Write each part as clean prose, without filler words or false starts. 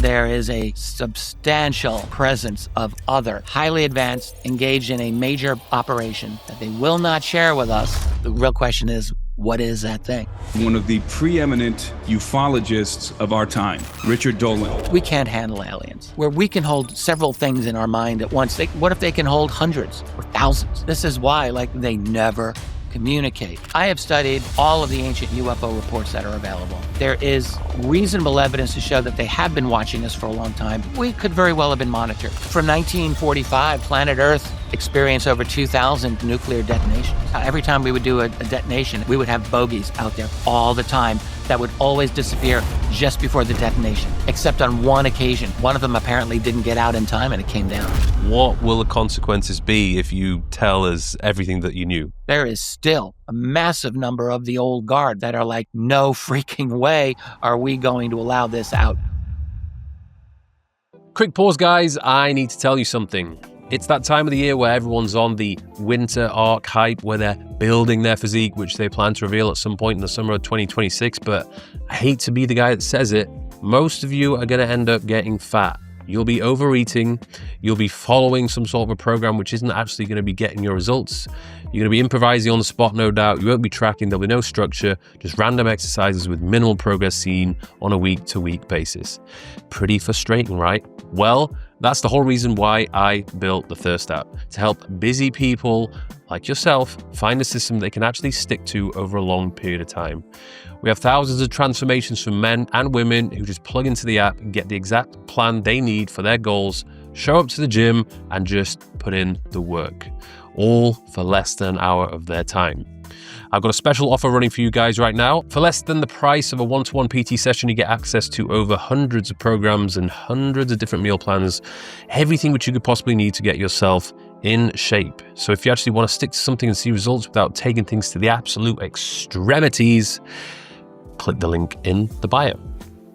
there is a substantial presence of other highly advanced, engaged in a major operation that they will not share with us. The real question is, what is that thing? One of the preeminent ufologists of our time, Richard Dolan. We can't handle aliens. Where we can hold several things in our mind at once, what if they can hold hundreds or thousands? This is why, they never communicate. I have studied all of the ancient UFO reports that are available. There is reasonable evidence to show that they have been watching us for a long time. We could very well have been monitored. From 1945, planet Earth experienced over 2,000 nuclear detonations. Every time we would do a detonation, we would have bogeys out there all the time that would always disappear just before the detonation, except on one occasion. One of them apparently didn't get out in time and it came down. What will the consequences be if you tell us everything that you knew? There is still a massive number of the old guard that are like, no freaking way are we going to allow this out. Quick pause, guys. I need to tell you something. It's that time of the year where everyone's on the winter arc hype, where they're building their physique, which they plan to reveal at some point in the summer of 2026. But I hate to be the guy that says it. Most of you are going to end up getting fat. You'll be overeating. You'll be following some sort of a program which isn't actually going to be getting your results. You're going to be improvising on the spot, no doubt. You won't be tracking. There'll be no structure, just random exercises with minimal progress seen on a week-to-week basis. Pretty frustrating, right? Well, that's the whole reason why I built the Thirst app, to help busy people like yourself find a system they can actually stick to over a long period of time. We have thousands of transformations from men and women who just plug into the app and get the exact plan they need for their goals, show up to the gym, and just put in the work, all for less than an hour of their time. I've got a special offer running for you guys right now. For less than the price of a one-to-one PT session, you get access to over hundreds of programs and hundreds of different meal plans, everything which you could possibly need to get yourself in shape. So if you actually want to stick to something and see results without taking things to the absolute extremities, click the link in the bio.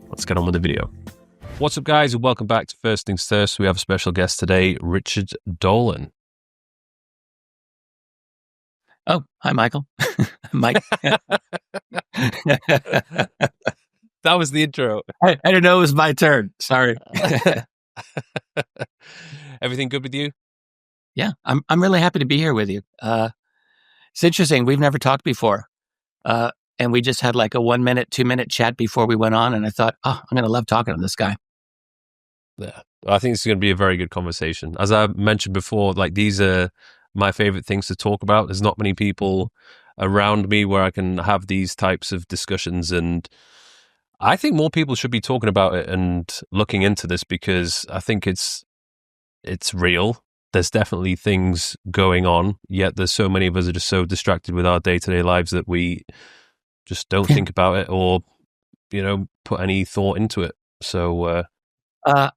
Let's get on with the video. What's up, guys, and welcome back to First Things First. We have a special guest today, Richard Dolan. Oh, hi, Michael. Mike. That was the intro. I didn't know it was my turn. Sorry. Everything good with you? Yeah, I'm really happy to be here with you. It's interesting. We've never talked before. And we just had like a 1 minute, 2 minute chat before we went on. And I thought, I'm going to love talking to this guy. Yeah, I think it's going to be a very good conversation. As I mentioned before, these are my favorite things to talk about. There's not many people around me where I can have these types of discussions, and I think more people should be talking about it and looking into this, because I think it's real. There's definitely things going on, yet there's so many of us are just so distracted with our day-to-day lives that we just don't think about it or, put any thought into it. So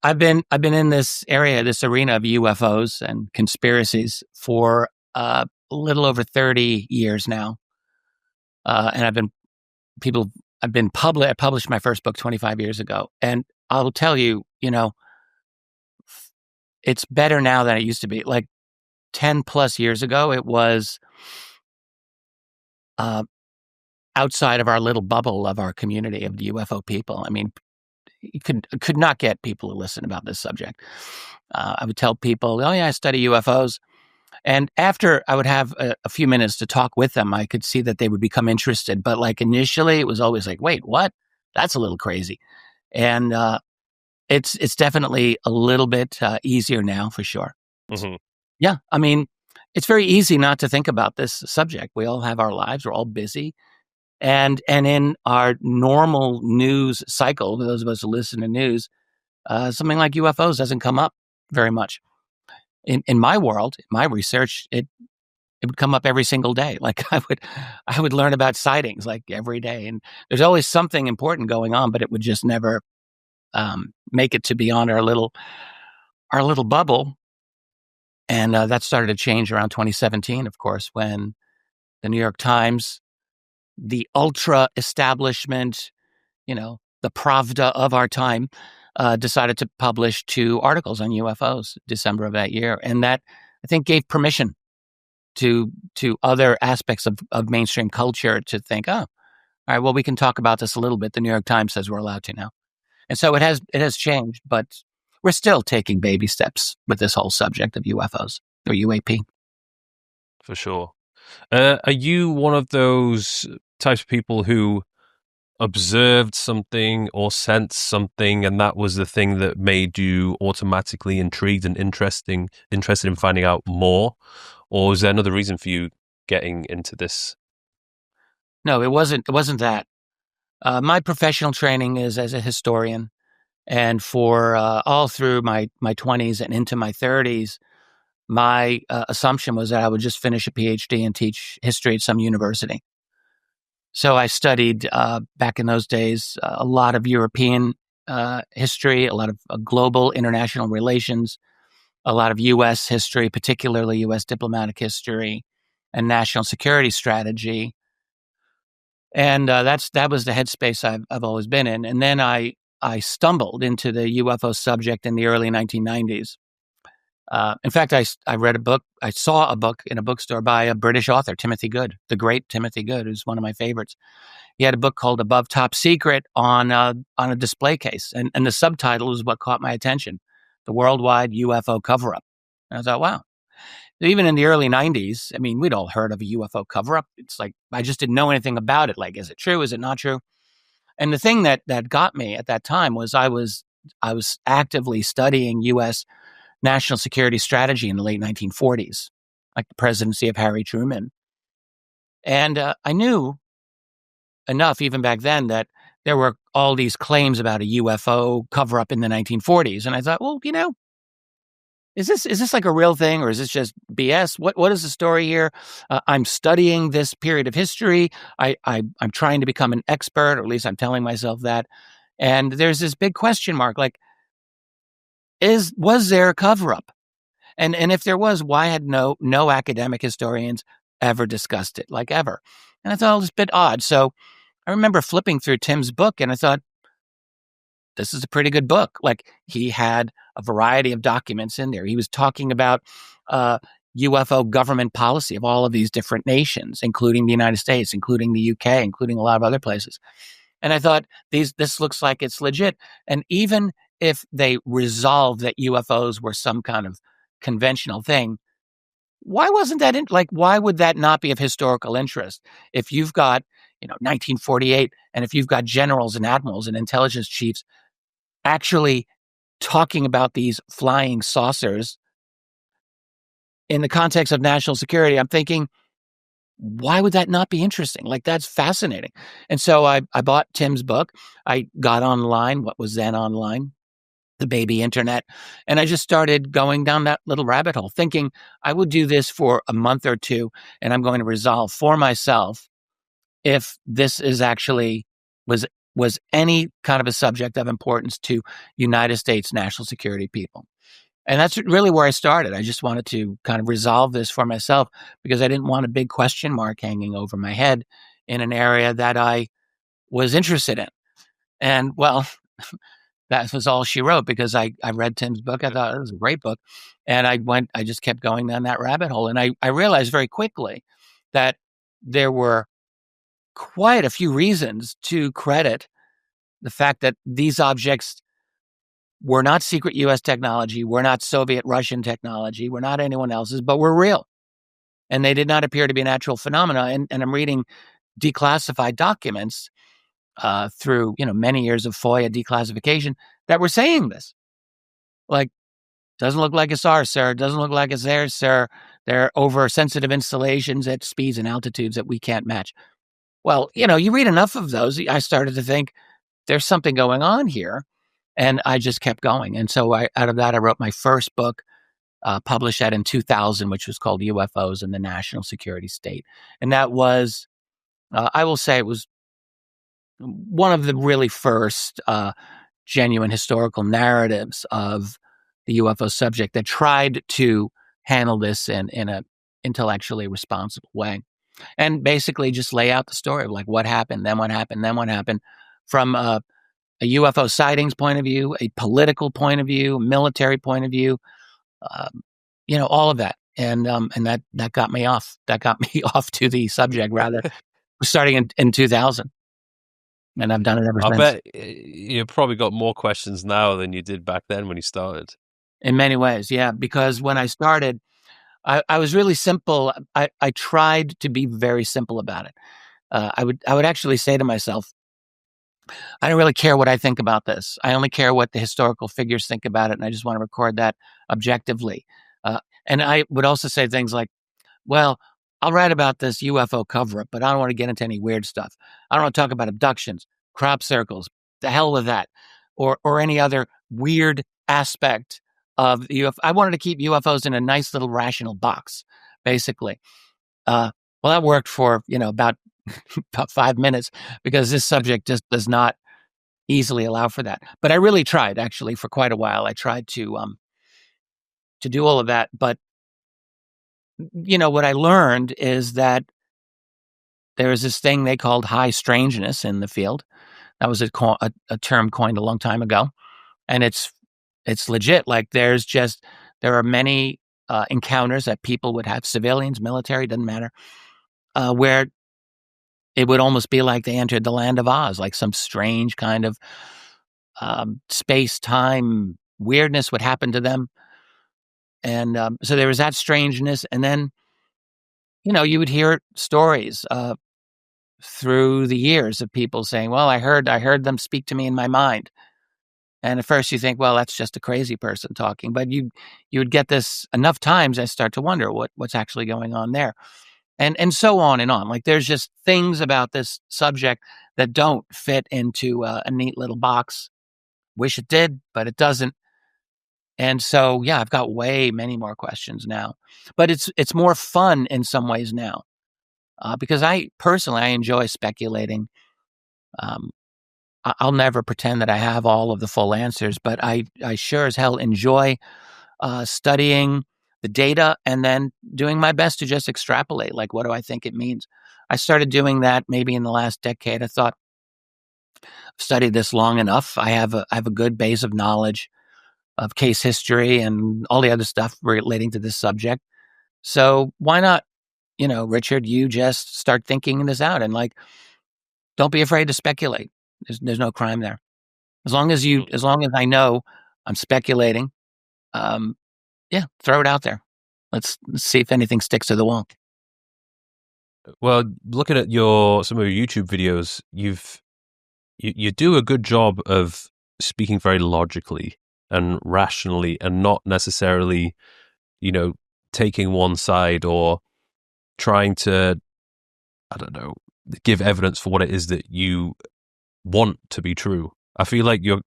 I've been in this arena of UFOs and conspiracies for a little over 30 years now. And I published my first book 25 years ago. And I'll tell you, it's better now than it used to be. Like 10 plus years ago, it was outside of our little bubble of our community of the UFO people. I mean, you could not get people to listen about this subject. I would tell people, oh yeah, I study UFOs. And after I would have a few minutes to talk with them, I could see that they would become interested. But initially, it was always like, wait, what? That's a little crazy. And it's definitely a little bit easier now, for sure. Mm-hmm. Yeah, I mean, it's very easy not to think about this subject. We all have our lives. We're all busy. And in our normal news cycle, those of us who listen to news, something like UFOs doesn't come up very much. In my world, my research, it would come up every single day. I would learn about sightings every day, and there's always something important going on, but it would just never make it to beyond our little bubble. And that started to change around 2017, of course, when the New York Times, the ultra establishment, the Pravda of our time, decided to publish 2 articles on UFOs December of that year. And that, I think, gave permission to other aspects of mainstream culture to think, oh, all right, well, we can talk about this a little bit. The New York Times says we're allowed to now. And so it has changed, but we're still taking baby steps with this whole subject of UFOs or UAP. For sure. Are you one of those types of people who observed something or sensed something, and that was the thing that made you automatically intrigued and interested in finding out more? Or is there another reason for you getting into this? No, it wasn't. It wasn't that. My professional training is as a historian, and for all through my 20s and into my 30s, my assumption was that I would just finish a PhD and teach history at some university. So I studied back in those days a lot of European history, a lot of global international relations, a lot of U.S. history, particularly U.S. diplomatic history and national security strategy. And that was the headspace I've always been in. And then I stumbled into the UFO subject in the early 1990s. In fact, I read a book. I saw a book in a bookstore by a British author, Timothy Good, the great Timothy Good, who's one of my favorites. He had a book called Above Top Secret on a display case, and the subtitle was what caught my attention: the worldwide UFO cover-up. And I thought, wow. Even in the early 90s, I mean, we'd all heard of a UFO cover-up. It's like I just didn't know anything about it. Like, is it true? Is it not true? And the thing that got me at that time was I was actively studying U.S. national security strategy in the late 1940s, like the presidency of Harry Truman. And I knew enough even back then that there were all these claims about a UFO cover-up in the 1940s. And I thought, well, is this like a real thing, or is this just BS? What is the story here? I'm studying this period of history. I'm trying to become an expert, or at least I'm telling myself that. And there's this big question mark, like, was there a cover-up? And if there was, why had no academic historians ever discussed it, like ever? And I thought it was a bit odd. So I remember flipping through Tim's book, and I thought, this is a pretty good book. Like, he had a variety of documents in there. He was talking about UFO government policy of all of these different nations, including the United States, including the UK, including a lot of other places. And I thought, this looks like it's legit. And even if they resolved that UFOs were some kind of conventional thing, why wasn't that why would that not be of historical interest? If you've got 1948, and if you've got generals and admirals and intelligence chiefs actually talking about these flying saucers in the context of national security, I'm thinking, why would that not be interesting? Like, that's fascinating. And so I bought Tim's book. I got online, what was then online, the baby internet, and I just started going down that little rabbit hole, thinking I would do this for a month or two, and I'm going to resolve for myself if this is actually was any kind of a subject of importance to United States national security people. And that's really where I started. I just wanted to kind of resolve this for myself because I didn't want a big question mark hanging over my head in an area that I was interested in. And well, that was all she wrote, because I read Tim's book. I thought it was a great book. And I just kept going down that rabbit hole. And I realized very quickly that there were quite a few reasons to credit the fact that these objects were not secret U.S. technology, were not Soviet Russian technology, were not anyone else's, but were real. And they did not appear to be natural phenomena. And I'm reading declassified documents through many years of FOIA declassification that were saying this. Like, doesn't look like it's ours, sir. Doesn't look like it's theirs, sir. They're over sensitive installations at speeds and altitudes that we can't match. Well, you read enough of those, I started to think there's something going on here. And I just kept going. And so out of that, I wrote my first book, published that in 2000, which was called UFOs and the National Security State. And that was, I will say, it was one of the really first genuine historical narratives of the UFO subject that tried to handle this in a intellectually responsible way. And basically just lay out the story of like what happened, then what happened, then what happened, from a UFO sightings point of view, a political point of view, military point of view, all of that. And that got me off. That got me off to the subject, rather, starting in 2000. and I've done it ever I since. bet you probably got more questions now than you did back then when you started. In many ways, yeah, because when I started, I was really simple. I tried to be very simple about it. I would actually say to myself, I don't really care what I think about this. I only care what the historical figures think about it, and I just want to record that objectively. And I would also say things like, well, I'll write about this UFO cover up, but I don't want to get into any weird stuff. I don't want to talk about abductions, crop circles, the hell with that, or any other weird aspect of the UFO. I wanted to keep UFOs in a nice little rational box, basically. Well, that worked for about about 5 minutes because this subject just does not easily allow for that. But I really tried actually for quite a while. I tried to do all of that, but what I learned is that there is this thing they called high strangeness in the field. That was a term coined a long time ago, and it's legit. Like there are many encounters that people would have, civilians, military, doesn't matter, where it would almost be like they entered the land of Oz, like some strange kind of space-time weirdness would happen to them. And so there was that strangeness. And then, you would hear stories through the years of people saying, well, I heard them speak to me in my mind. And at first you think, well, that's just a crazy person talking. But you would get this enough times, I start to wonder what's actually going on there. And so on and on. Like there's just things about this subject that don't fit into a neat little box. Wish it did, but it doesn't. And so, yeah, I've got way many more questions now, but it's more fun in some ways now because I enjoy speculating. I'll never pretend that I have all of the full answers, but I sure as hell enjoy studying the data and then doing my best to just extrapolate. Like, what do I think it means? I started doing that maybe in the last decade. I thought, I've studied this long enough. I have a good base of knowledge of case history and all the other stuff relating to this subject. So why not, Richard, you just start thinking this out and like, don't be afraid to speculate. There's no crime there. As long as I know I'm speculating, yeah, throw it out there. Let's see if anything sticks to the wall. Well, looking at some of your YouTube videos, you do a good job of speaking very logically and rationally, and not necessarily, taking one side or trying to, I don't know, give evidence for what it is that you want to be true. I feel like you're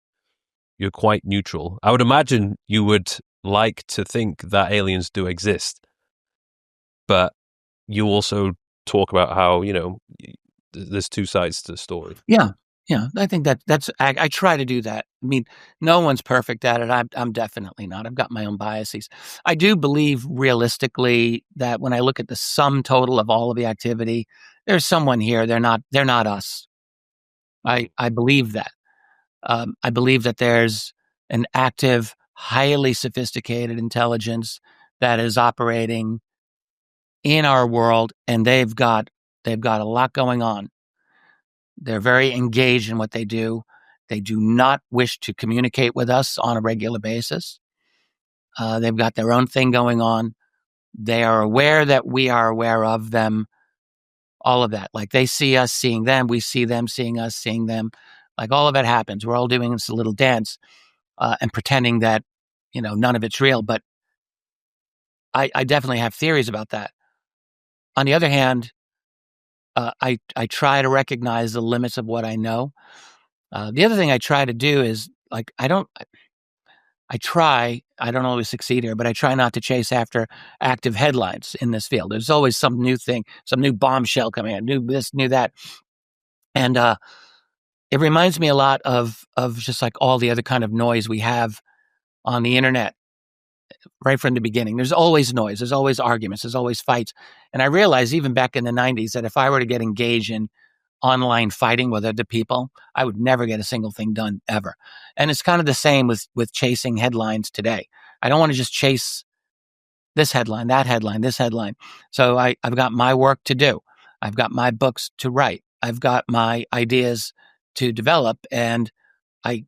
quite neutral. I would imagine you would like to think that aliens do exist, but you also talk about how, there's two sides to the story. Yeah. I think that's I try to do that. I mean, no one's perfect at it. I'm definitely not. I've got my own biases. I do believe realistically that when I look at the sum total of all of the activity, there's someone here. They're not us. I believe that. I believe that there's an active, highly sophisticated intelligence that is operating in our world, and they've got a lot going on. They're very engaged in what they do. They do not wish to communicate with us on a regular basis. They've got their own thing going on. They are aware that we are aware of them. All of that. Like they see us seeing them. We see them seeing us seeing them. Like all of it happens. We're all doing this little dance and pretending that, none of it's real. But I definitely have theories about that. On the other hand, I try to recognize the limits of what I know. The other thing I try to do is like, I don't always succeed here, but I try not to chase after active headlines in this field. There's always some new thing, some new bombshell coming out, new this, new that. And it reminds me a lot of just like all the other kind of noise we have on the internet right from the beginning. There's always noise. There's always arguments. There's always fights. And I realized even back in the 90s that if I were to get engaged in online fighting with other people, I would never get a single thing done ever. And it's kind of the same with chasing headlines today. I don't want to just chase this headline, that headline, this headline. So I've got my work to do. I've got my books to write. I've got my ideas to develop. And I,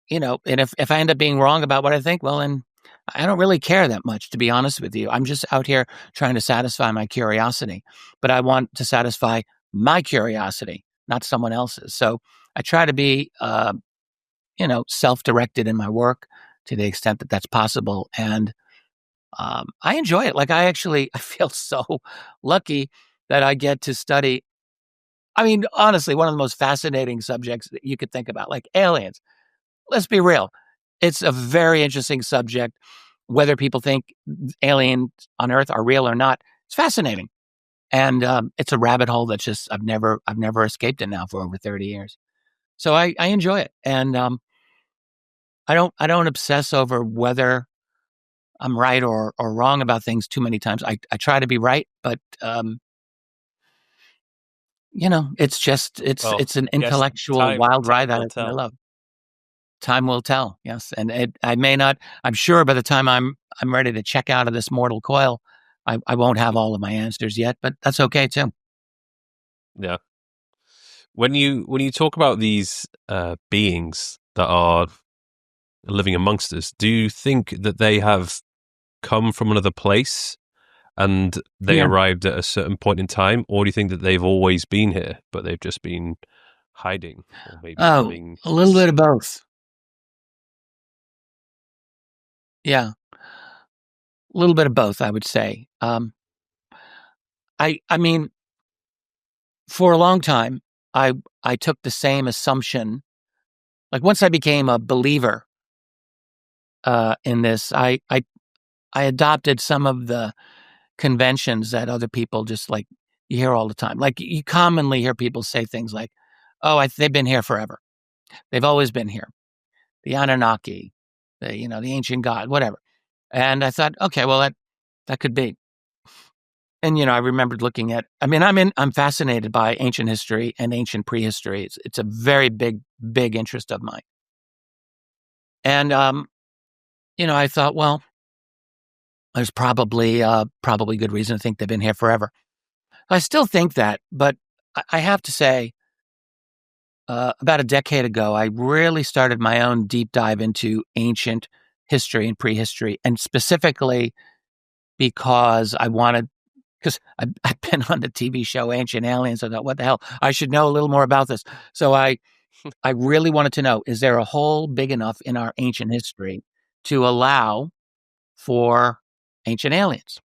and if I end up being wrong about what I think, well, then I don't really care that much, to be honest with you. I'm just out here trying to satisfy my curiosity, but I want to satisfy my curiosity, not someone else's. So I try to be, self-directed in my work to the extent that that's possible. And I enjoy it. Like I feel so lucky that I get to study. I mean, honestly, one of the most fascinating subjects that you could think about, like aliens. Let's be real. It's a very interesting subject. Whether people think aliens on Earth are real or not, it's fascinating. And it's a rabbit hole that's just I've never escaped it now for over 30 years. So I enjoy it. And I don't obsess over whether I'm right or wrong about things too many times. I try to be right, but it's just Well, it's an I guess intellectual wild ride that will I tell. love. Time will tell. Yes, and I may not. I'm sure by the time I'm ready to check out of this mortal coil, I won't have all of my answers yet, but that's okay too. Yeah. When you talk about these beings that are living amongst us, do you think that they have come from another place and they Yeah. arrived at a certain point in time, or do you think that they've always been here, but they've just been hiding or maybe Oh, coming? a little bit of both. Yeah, a little bit of both, I would say. I mean, for a long time, I took the same assumption. Like once I became a believer in this, I adopted some of the conventions that other people just like you hear all the time. Like you commonly hear people say things like, "Oh, they've been here forever. They've always been here." The Anunnaki, the ancient god, whatever. And I thought, okay, well that could be. And I remembered looking at. I mean, I'm fascinated by ancient history and ancient prehistory. It's a very big interest of mine. And I thought, well, there's probably good reason to think they've been here forever. I still think that, but I have to say, about a decade ago, I really started my own deep dive into ancient history and prehistory, and specifically because I've been on the TV show Ancient Aliens. I thought, what the hell? I should know a little more about this. So I really wanted to know, is there a hole big enough in our ancient history to allow for ancient aliens?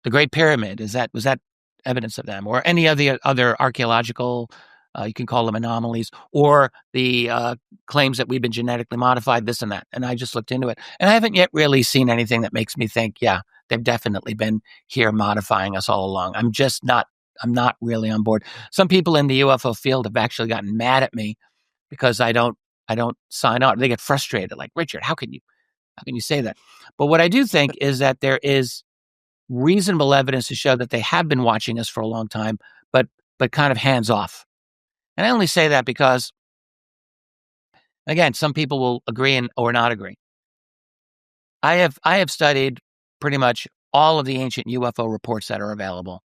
The Great Pyramid, was that evidence of them, or any of the other archaeological, you can call them anomalies, or the claims that we've been genetically modified, this and that. And I just looked into it, and I haven't yet really seen anything that makes me think, yeah, they've definitely been here modifying us all along. I'm not really on board. Some people in the UFO field have actually gotten mad at me because I don't sign on. They get frustrated, like, Richard, how can you say that? But what I do think is that there is reasonable evidence to show that they have been watching us for a long time, but kind of hands off. And I only say that because, again, some people will agree or not agree. I have studied pretty much all of the ancient UFO reports that are available.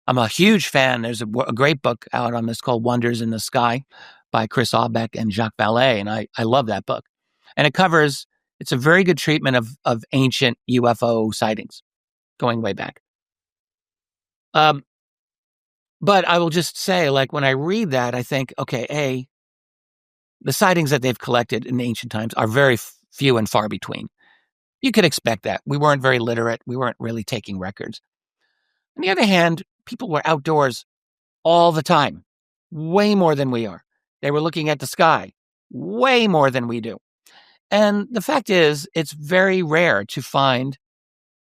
I'm a huge fan. There's a great book out on this called Wonders in the Sky by Chris Aubeck and Jacques Vallée, and I love that book. And it's a very good treatment of ancient UFO sightings going way back. But I will just say, like, when I read that, I think, okay, the sightings that they've collected in ancient times are very few and far between. You could expect that. We weren't very literate. We weren't really taking records. On the other hand, people were outdoors all the time, way more than we are. They were looking at the sky way more than we do. And the fact is, it's very rare to find,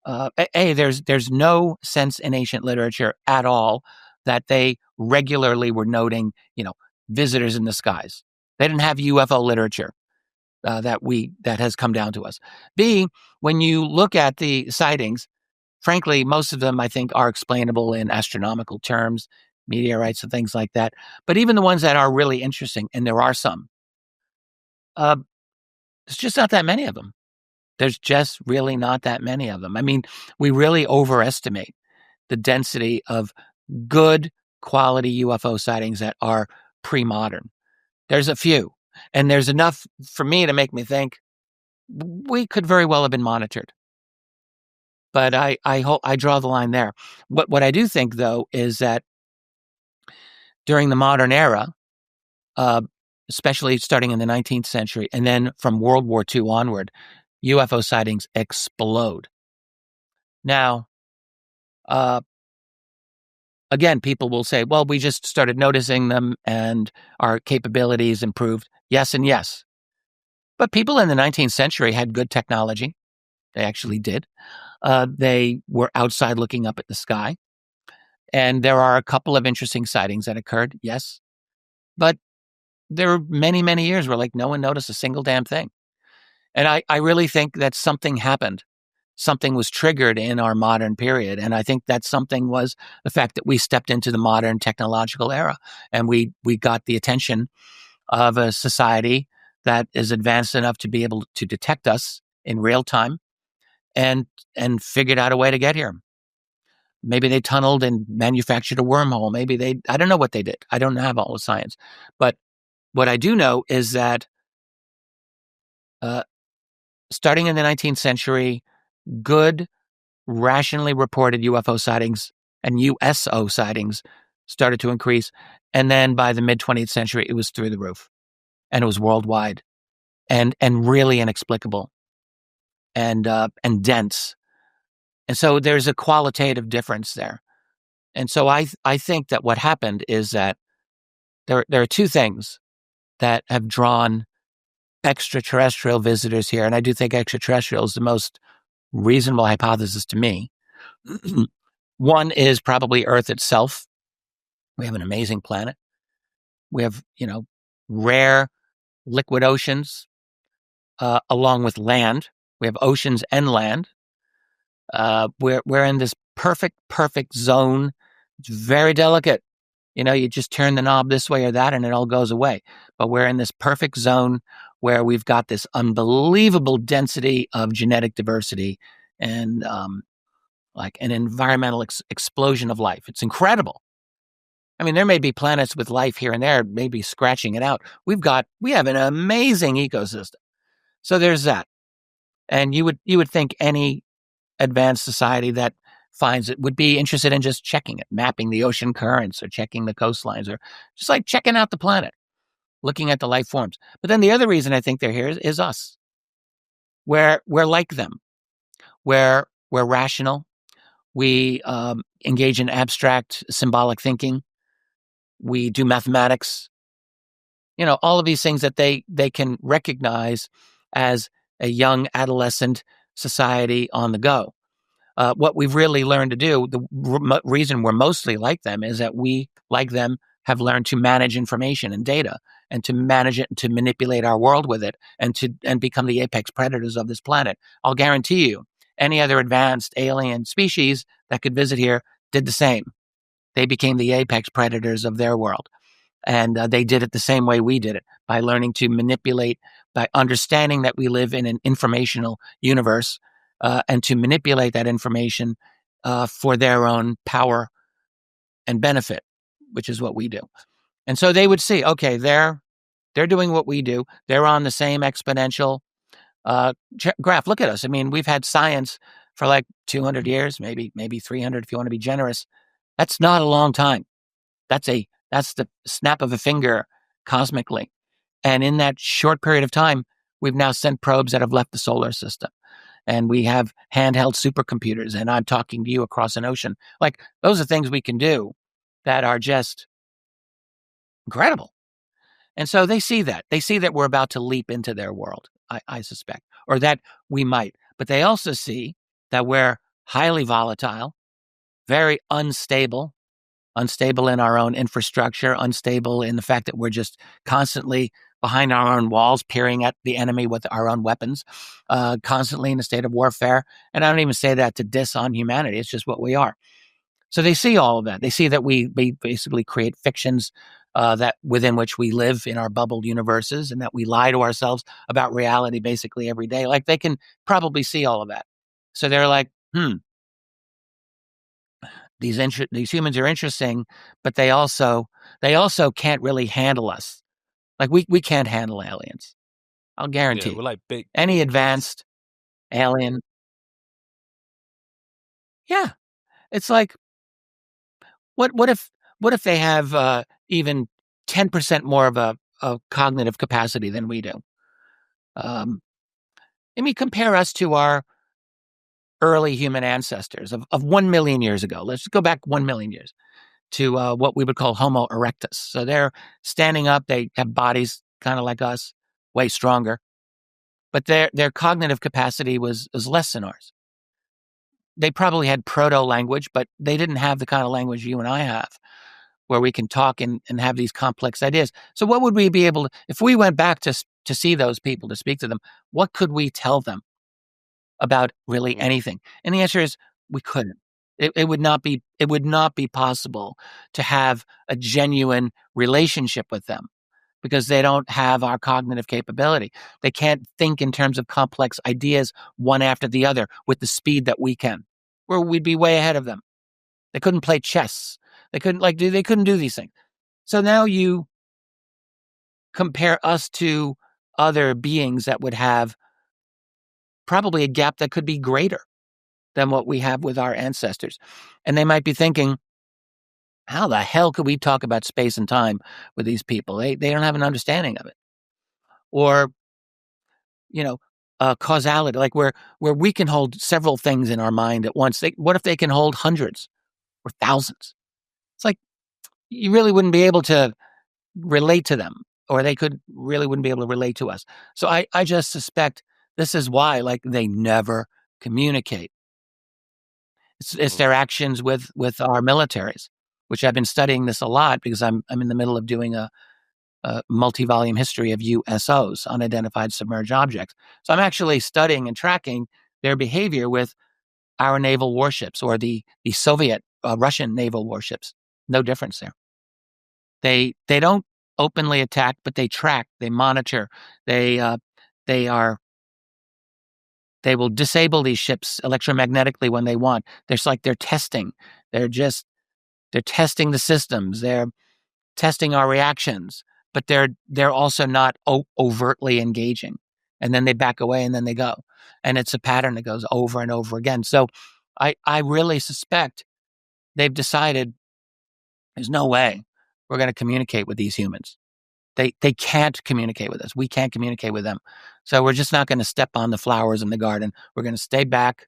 there's no sense in ancient literature at all that they regularly were noting, visitors in the skies. They didn't have UFO literature that has come down to us. B, when you look at the sightings, frankly, most of them I think are explainable in astronomical terms, meteorites and things like that. But even the ones that are really interesting, and there are some, there's just not that many of them. There's just really not that many of them. I mean, we really overestimate the density of good quality UFO sightings that are pre-modern. There's a few, and there's enough for me to make me think we could very well have been monitored. But I draw the line there. What I do think, though, is that during the modern era, especially starting in the 19th century, and then from World War II onward, UFO sightings explode. Now, again, people will say, well, we just started noticing them and our capabilities improved. Yes and yes. But people in the 19th century had good technology. They actually did. They were outside looking up at the sky. And there are a couple of interesting sightings that occurred, yes. But there were many, many years where no one noticed a single damn thing. And I really think that something happened. Something was triggered in our modern period. And I think that something was the fact that we stepped into the modern technological era and we got the attention of a society that is advanced enough to be able to detect us in real time and figured out a way to get here. Maybe they tunneled and manufactured a wormhole. Maybe I don't know what they did. I don't have all the science. But what I do know is that starting in the 19th century, good, rationally reported UFO sightings and USO sightings started to increase. And then by the mid-20th century, it was through the roof. And it was worldwide and really inexplicable and dense. And so there's a qualitative difference there. And so I think that what happened is that there are two things that have drawn extraterrestrial visitors here. And I do think extraterrestrial is the most reasonable hypothesis to me. One is probably Earth itself. We have an amazing planet. We have, rare liquid oceans, along with land. We have oceans and land. We're in this perfect zone. It's very delicate. You just turn the knob this way or that and it all goes away. But we're in this perfect zone where we've got this unbelievable density of genetic diversity and an environmental explosion of life. It's incredible. I mean, there may be planets with life here and there, maybe scratching it out. We have an amazing ecosystem. So there's that. And you would think any advanced society that finds it would be interested in just checking it, mapping the ocean currents or checking the coastlines or just checking out the planet, looking at the life forms. But then the other reason I think they're here is us. We're like them. We're rational. We engage in abstract symbolic thinking. We do mathematics. All of these things that they can recognize as a young adolescent society on the go. What we've really learned to do, the reason we're mostly like them is that we, like them, have learned to manage information and data and to manage it and to manipulate our world with it and become the apex predators of this planet. I'll guarantee you, any other advanced alien species that could visit here did the same. They became the apex predators of their world. And they did it the same way we did it, by learning to manipulate, by understanding that we live in an informational universe, and to manipulate that information for their own power and benefit, which is what we do. And so they would see, okay, they're doing what we do. They're on the same exponential graph. Look at us. I mean, we've had science for 200 years, maybe 300 if you want to be generous. That's not a long time. That's the snap of a finger cosmically. And in that short period of time, we've now sent probes that have left the solar system. And we have handheld supercomputers, and I'm talking to you across an ocean. Those are things we can do that are just incredible. And so they see that. They see that we're about to leap into their world, I suspect, or that we might. But they also see that we're highly volatile, very unstable in our own infrastructure, unstable in the fact that we're just constantly behind our own walls, peering at the enemy with our own weapons, constantly in a state of warfare. And I don't even say that to diss on humanity. It's just what we are. So they see all of that. They see that we basically create fictions that within which we live in our bubbled universes, and that we lie to ourselves about reality basically every day. They can probably see all of that. So they're like, these humans are interesting, but they also can't really handle us. Like we can't handle aliens. I'll guarantee. Yeah, we're like big. Any advanced alien. Yeah, it's like what if they have even 10% more of a cognitive capacity than we do? Um, I mean, compare us to our early human ancestors of 1 million years ago. Let's go back 1 million years to what we would call Homo erectus. So they're standing up. They have bodies kind of like us, way stronger, but their cognitive capacity was less than ours. They probably had proto language, but they didn't have the kind of language you and I have, where we can talk and have these complex ideas. So what would we be able to, if we went back to see those people, to speak to them, what could we tell them about really anything? And the answer is we couldn't. It would not be possible to have a genuine relationship with them because they don't have our cognitive capability. They can't think in terms of complex ideas one after the other with the speed that we can, where we'd be way ahead of them. They couldn't play chess. They couldn't do these things. So now you compare us to other beings that would have probably a gap that could be greater than what we have with our ancestors. And they might be thinking, how the hell could we talk about space and time with these people? They don't have an understanding of it. Or, causality, like where we can hold several things in our mind at once. What if they can hold hundreds or thousands? It's like you really wouldn't be able to relate to them, or they wouldn't be able to relate to us. So I just suspect this is why, like, they never communicate. It's their actions with our militaries, which I've been studying this a lot because I'm in the middle of doing a multi-volume history of USOs, unidentified submerged objects. So I'm actually studying and tracking their behavior with our naval warships or the Soviet Russian naval warships. No difference there. They don't openly attack, but they track, they monitor, they will disable these ships electromagnetically when they want. They're testing. They're testing the systems. They're testing our reactions, but they're also not overtly engaging. And then they back away and then they go. And it's a pattern that goes over and over again. So I really suspect they've decided there's no way we're going to communicate with these humans. They can't communicate with us. We can't communicate with them. So we're just not going to step on the flowers in the garden. We're going to stay back.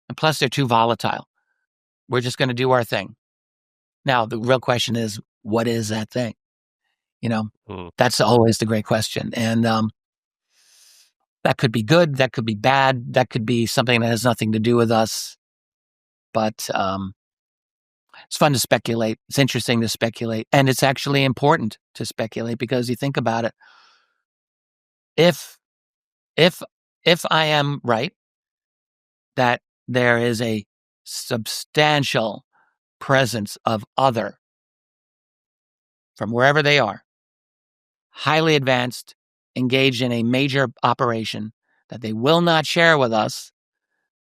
And plus, they're too volatile. We're just going to do our thing. Now, the real question is, what is that thing? That's always the great question. And that could be good. That could be bad. That could be something that has nothing to do with us. But it's fun to speculate. It's interesting to speculate. And it's actually important to speculate because you think about it. If I am right that there is a substantial presence of other from wherever they are, highly advanced, engaged in a major operation that they will not share with us,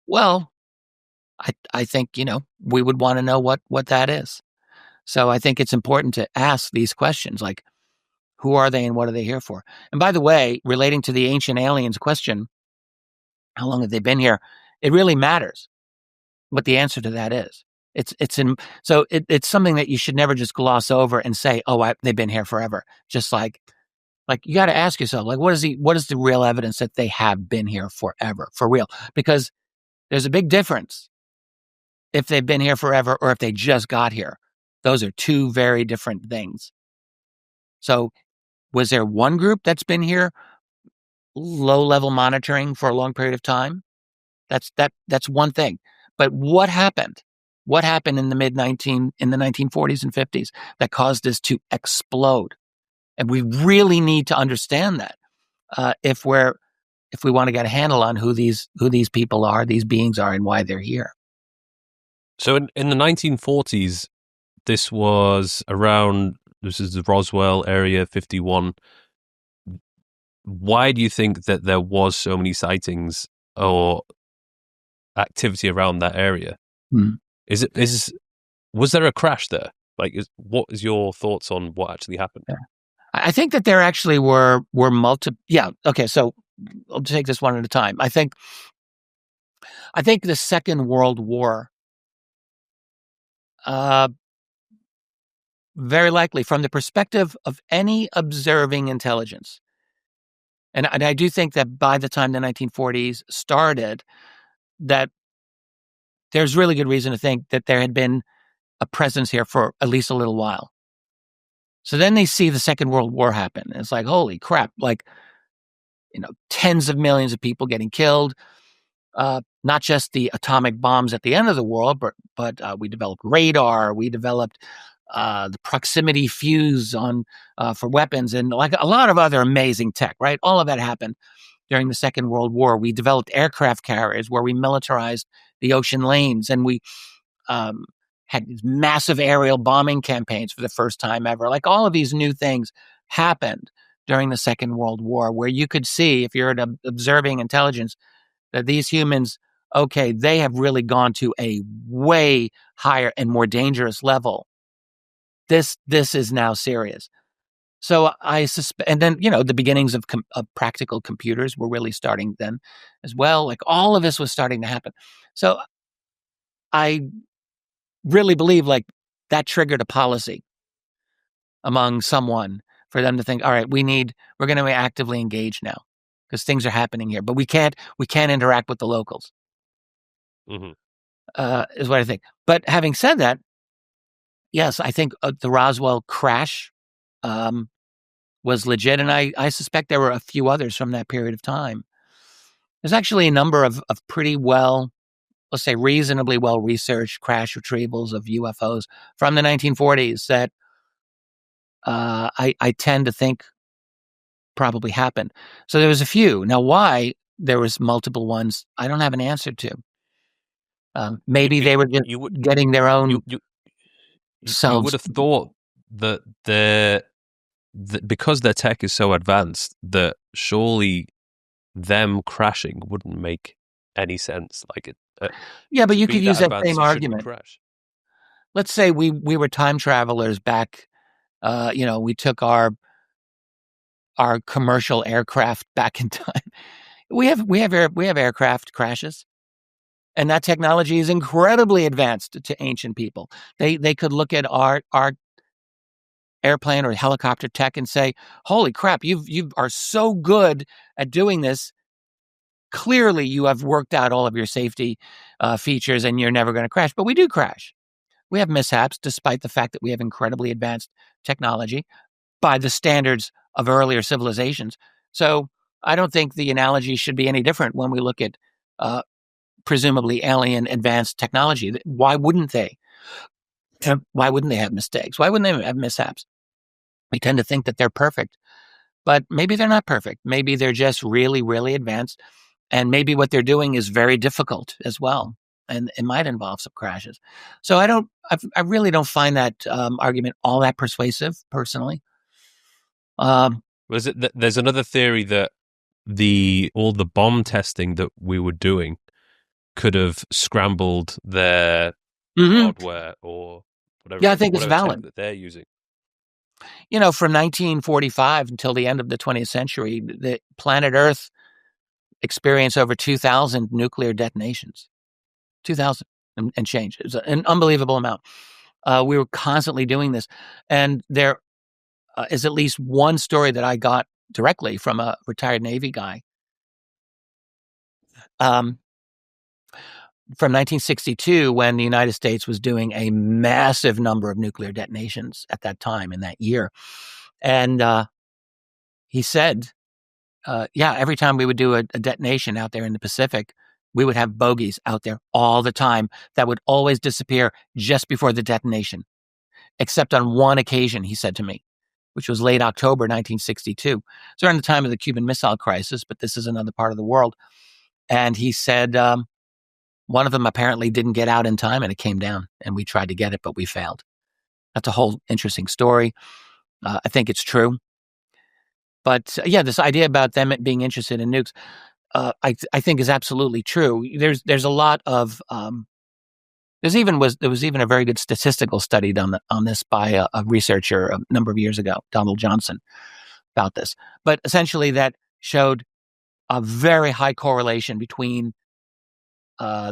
well, I think, we would want to know what that is. So I think it's important to ask these questions like, who are they and what are they here for? And by the way, relating to the ancient aliens question, how long have they been here? It really matters what the answer to that is. It's something that you should never just gloss over and say, oh, they've been here forever. Just like you got to ask yourself, like, what is the real evidence that they have been here forever, for real? Because there's a big difference if they've been here forever or if they just got here. Those are two very different things. So was there one group that's been here, low-level monitoring for a long period of time? That's one thing. But what happened? What happened in the 1940s and 50s that caused this to explode? And we really need to understand that if we want to get a handle on who these people are, these beings are, and why they're here. So in the 1940s, this is the Roswell Area 51. Why do you think that there was so many sightings or activity around that area? Hmm. Is Was there a crash there? Like, what is your thoughts on what actually happened? I think that there actually were multiple. Yeah. Okay. So I'll take this one at a time. I think the Second World War, very likely from the perspective of any observing intelligence. And I do think that by the time the 1940s started, that there's really good reason to think that there had been a presence here for at least a little while. So then they see the Second World War happen. And it's like, holy crap, like, tens of millions of people getting killed. Not just the atomic bombs at the end of the world, but we developed radar. We developed the proximity fuse for weapons, and like a lot of other amazing tech. Right, all of that happened during the Second World War. We developed aircraft carriers where we militarized the ocean lanes, and we had massive aerial bombing campaigns for the first time ever. Like all of these new things happened during the Second World War, where you could see, if you're an observing intelligence, that these humans, okay, they have really gone to a way higher and more dangerous level. This is now serious. So I suspect, and then, the beginnings of practical computers were really starting then as well. Like all of this was starting to happen. So I really believe like that triggered a policy among someone for them to think, all right, we're going to actively engage now because things are happening here, but we can't interact with the locals. Mm-hmm. Is what I think. But having said that, yes, I think the Roswell crash was legit, and I suspect there were a few others from that period of time. There's actually a number of pretty well, let's say reasonably well-researched crash retrievals of UFOs from the 1940s that I tend to think probably happened. So there was a few. Now, why there was multiple ones, I don't have an answer to. Maybe they were just getting their own You would have thought that because their tech is so advanced, that surely them crashing wouldn't make any sense. Like it. Yeah, but you could use that same argument. Crash. Let's say we were time travelers back. We took our commercial aircraft back in time. We have aircraft crashes, and that technology is incredibly advanced to ancient people. They could look at our airplane or helicopter tech and say, "Holy crap! You are so good at doing this. Clearly, you have worked out all of your safety features, and you're never going to crash." But we do crash. We have mishaps, despite the fact that we have incredibly advanced technology by the standards of earlier civilizations. So I don't think the analogy should be any different when we look at presumably alien advanced technology. Why wouldn't they? Why wouldn't they have mistakes? Why wouldn't they have mishaps? We tend to think that they're perfect, but maybe they're not perfect. Maybe they're just really, really advanced, and maybe what they're doing is very difficult as well, and it might involve some crashes. So I really don't find that argument all that persuasive, personally. There's another theory that all the bomb testing that we were doing could have scrambled their hardware or whatever. Yeah, I think it's valid that they're using. From 1945 until the end of the 20th century, the planet Earth experienced over 2,000 nuclear detonations. 2,000 and change. It was an unbelievable amount. We were constantly doing this, and there is at least one story that I got directly from a retired Navy guy. From 1962, when the United States was doing a massive number of nuclear detonations at that time in that year. And he said, every time we would do a detonation out there in the Pacific, we would have bogeys out there all the time that would always disappear just before the detonation, except on one occasion, he said to me, which was late October 1962. So around the time of the Cuban Missile Crisis, but this is another part of the world. And he said, one of them apparently didn't get out in time and it came down, and we tried to get it, but we failed. That's a whole interesting story. I think it's true. But this idea about them being interested in nukes, I think is absolutely true. There's a lot of There was even a very good statistical study done on this by a researcher a number of years ago, Donald Johnson, about this. But essentially, that showed a very high correlation between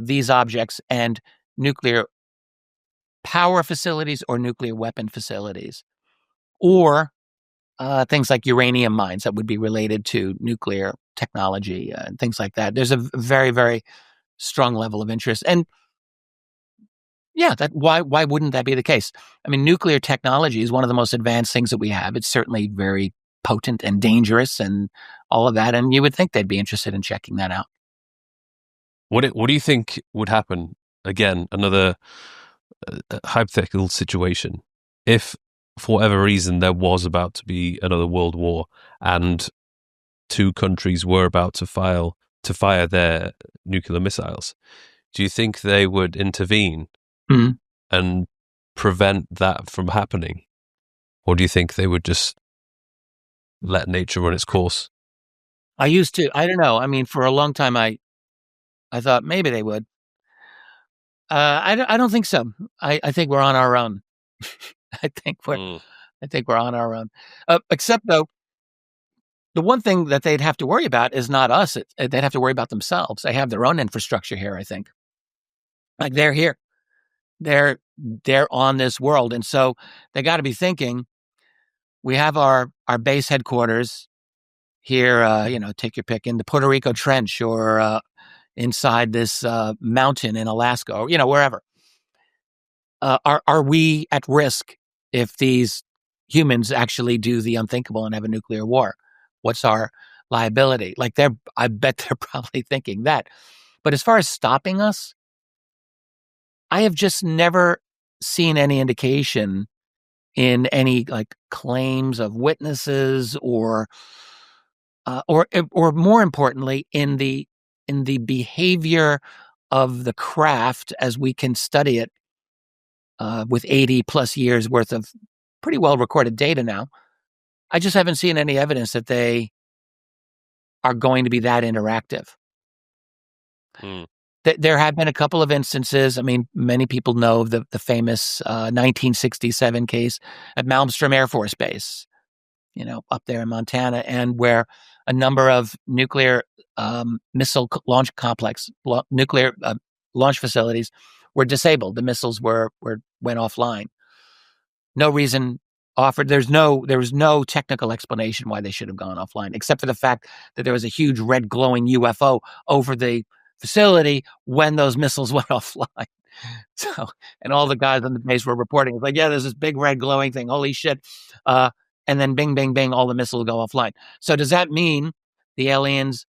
these objects and nuclear power facilities or nuclear weapon facilities, or things like uranium mines that would be related to nuclear technology and things like that. There's a very, very strong level of interest. And yeah, why wouldn't that be the case? I mean, nuclear technology is one of the most advanced things that we have. It's certainly very potent and dangerous and all of that. And you would think they'd be interested in checking that out. What do you think would happen? Again, another hypothetical situation. If, for whatever reason, there was about to be another world war and two countries were about to fire their nuclear missiles, do you think they would intervene and prevent that from happening? Or do you think they would just let nature run its course? I don't know. I mean, for a long time, I thought maybe they would. I don't think so. I think we're on our own. I think we're on our own. Except though, the one thing that they'd have to worry about is not us. They'd have to worry about themselves. They have their own infrastructure here, I think. Like they're here. They're on this world. And so they got to be thinking, we have our base headquarters here, take your pick, in the Puerto Rico Trench or inside this mountain in Alaska or, wherever. Are we at risk if these humans actually do the unthinkable and have a nuclear war? What's our liability? Like I bet they're probably thinking that. But as far as stopping us, I have just never seen any indication in any like claims of witnesses or more importantly in the behavior of the craft as we can study it with 80 plus years worth of pretty well recorded data now. I just haven't seen any evidence that they are going to be that interactive. There have been a couple of instances. I mean, many people know of the famous 1967 case at Malmstrom Air Force Base, up there in Montana, and where a number of nuclear missile launch nuclear launch facilities were disabled. The missiles went offline. No reason offered. There was no technical explanation why they should have gone offline, except for the fact that there was a huge red glowing UFO over the facility when those missiles went offline. So, and all the guys on the base were reporting, it's like, yeah, there's this big red glowing thing. Holy shit. And then bing, bing, bing, all the missiles go offline. So does that mean the aliens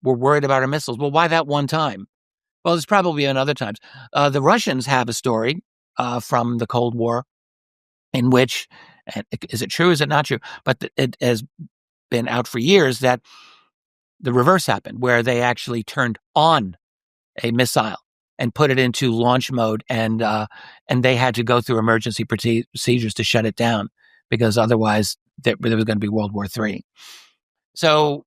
were worried about our missiles? Well, why that one time? Well, there's probably been other times. The Russians have a story from the Cold War in which, is it true? Is it not true? But it has been out for years that the reverse happened, where they actually turned on a missile and put it into launch mode, and they had to go through emergency procedures to shut it down because otherwise there was going to be World War III. So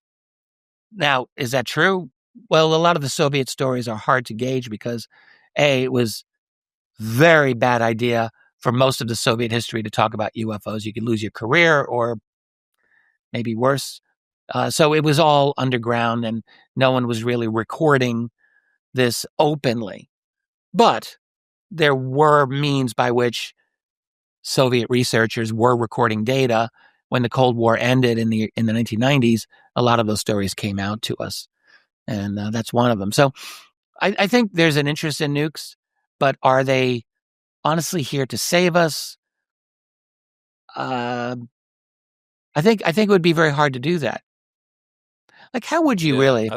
now, is that true? Well, a lot of the Soviet stories are hard to gauge because, A, it was very bad idea for most of the Soviet history to talk about UFOs. You could lose your career or maybe worse. So it was all underground and no one was really recording this openly. But there were means by which Soviet researchers were recording data. When the Cold War ended in the 1990s, a lot of those stories came out to us. And that's one of them. So I think there's an interest in nukes, but are they honestly here to save us? I think it would be very hard to do that. Like, how would you really?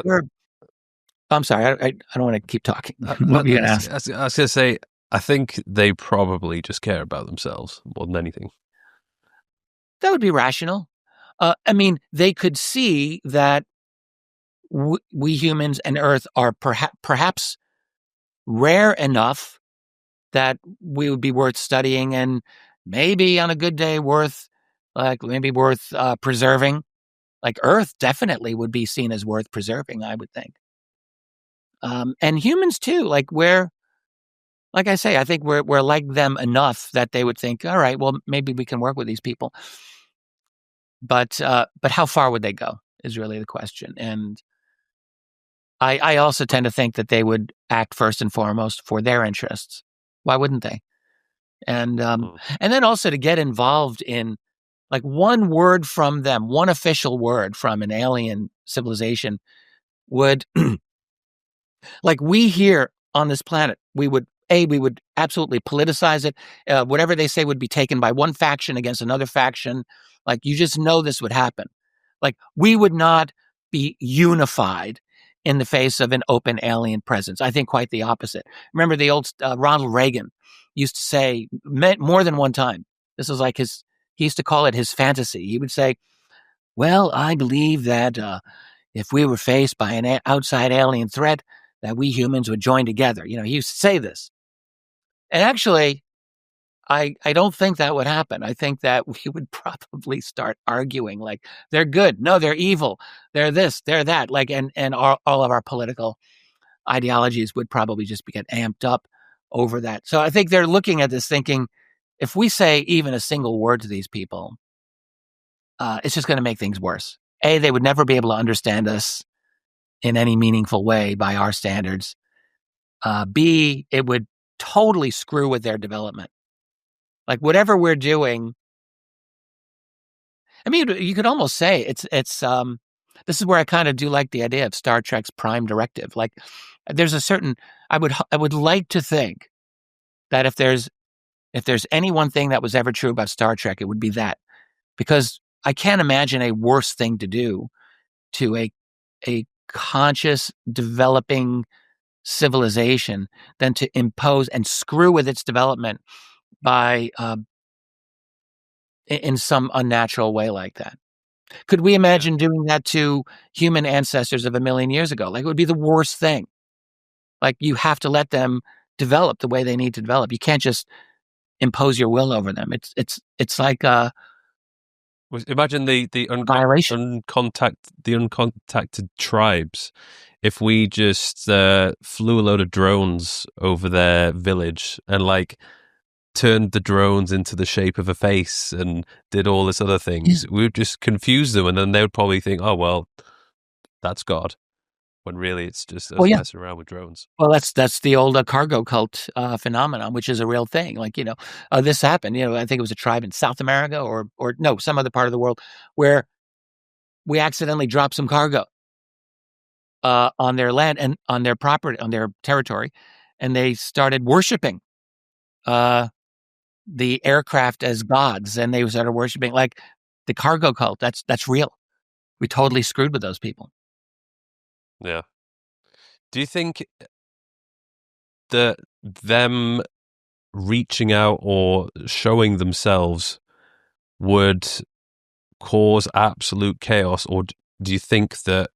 I'm sorry, I don't want to keep talking. What were you going to ask? I was going to say, I think they probably just care about themselves more than anything. That would be rational. I mean, they could see that we humans and Earth are perhaps rare enough that we would be worth studying, and maybe on a good day worth preserving. Like Earth definitely would be seen as worth preserving, I would think. And humans too, like like I say, I think we're like them enough that they would think, all right, well, maybe we can work with these people. But how far would they go is really the question. And I also tend to think that they would act first and foremost for their interests. Why wouldn't they? And then also to get involved in like one word from them, one official word from an alien civilization would, like we here on this planet, we would absolutely politicize it. Whatever they say would be taken by one faction against another faction. Like you just know this would happen. Like we would not be unified in the face of an open alien presence. I think quite the opposite. Remember the old Ronald Reagan used to say more than one time. This is like he used to call it his fantasy. He would say, well, I believe that if we were faced by an outside alien threat, that we humans would join together. He used to say this. And actually, I don't think that would happen. I think that we would probably start arguing like they're good. No, they're evil. They're this, they're that. Like, and all of our political ideologies would probably just get amped up over that. So I think they're looking at this thinking, if we say even a single word to these people, it's just going to make things worse. A, they would never be able to understand us in any meaningful way by our standards. B, it would totally screw with their development. Like whatever we're doing, I mean, you could almost say it's this is where I kind of do like the idea of Star Trek's prime directive. Like there's a certain, I would like to think that if there's any one thing that was ever true about Star Trek, it would be that, because I can't imagine a worse thing to do to a conscious developing civilization than to impose and screw with its development by in some unnatural way like that. Could we imagine doing that to human ancestors of 1 million years ago? Like it would be the worst thing. Like you have to let them develop the way they need to develop. You can't just impose your will over them. It's like a imagine the violation. uncontacted tribes. If we just flew a load of drones over their village and like turned the drones into the shape of a face and did all this other things, we would just confuse them, and then they would probably think, oh well, that's God, when really it's just us messing around with drones. Well, that's the old cargo cult phenomenon, which is a real thing. Like, this happened. I think it was a tribe in South America or no, some other part of the world where we accidentally dropped some cargo on their land and on their property, on their territory, and they started worshiping the aircraft as gods, and they started worshiping like the cargo cult. That's real. We totally screwed with those people. Yeah. Do you think that them reaching out or showing themselves would cause absolute chaos, or do you think that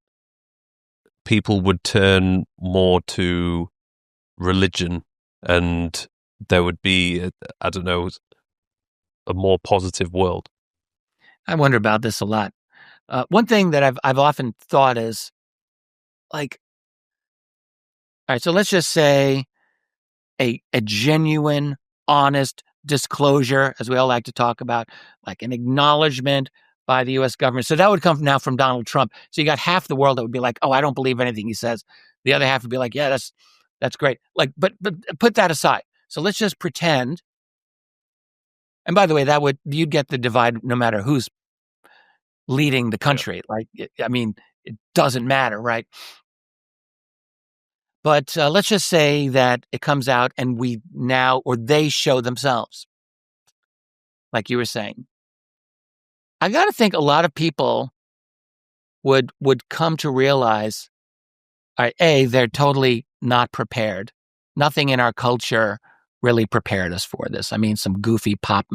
people would turn more to religion and there would be, I don't know, a more positive world? I wonder about this a lot. One thing that I've often thought is like, all right, so let's just say a genuine, honest disclosure, as we all like to talk about, like an acknowledgement by the U.S. government. So that would come now from Donald Trump. So you got half the world that would be like, oh, I don't believe anything he says. The other half would be like, yeah, that's great. Like, but put that aside. So let's just pretend. And by the way, you'd get the divide no matter who's leading the country. Yeah. Like, I mean, it doesn't matter, right? But let's just say that it comes out and they show themselves, like you were saying. I got to think a lot of people would come to realize, they're totally not prepared. Nothing in our culture really prepared us for this. I mean, some goofy pop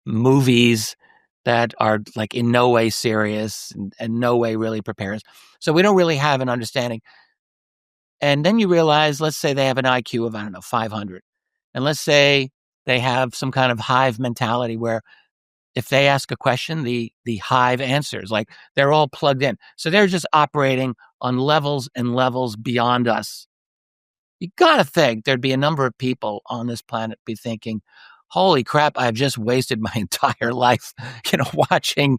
movies that are like in no way serious and no way really prepares. So we don't really have an understanding. And then you realize, let's say they have an IQ of, 500. And let's say they have some kind of hive mentality where if they ask a question, the hive answers, like they're all plugged in. So they're just operating on levels and levels beyond us. you got to think there'd be a number of people on this planet be thinking, holy crap, I've just wasted my entire life, watching,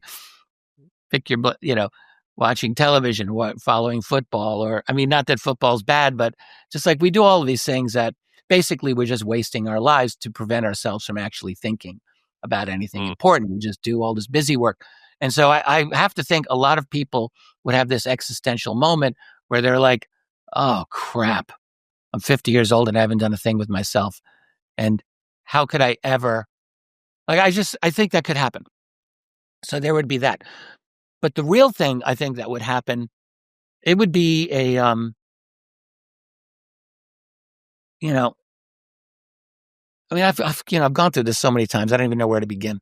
watching television, following football, or, I mean, not that football's bad, but just like we do all of these things that basically we're just wasting our lives to prevent ourselves from actually thinking about anything important. We just do all this busy work. And so I have to think a lot of people would have this existential moment where they're like, oh, crap, I'm 50 years old and I haven't done a thing with myself. And how could I ever, I think that could happen. So there would be that. But the real thing I think that would happen, it would be a, I've gone through this so many times, I don't even know where to begin.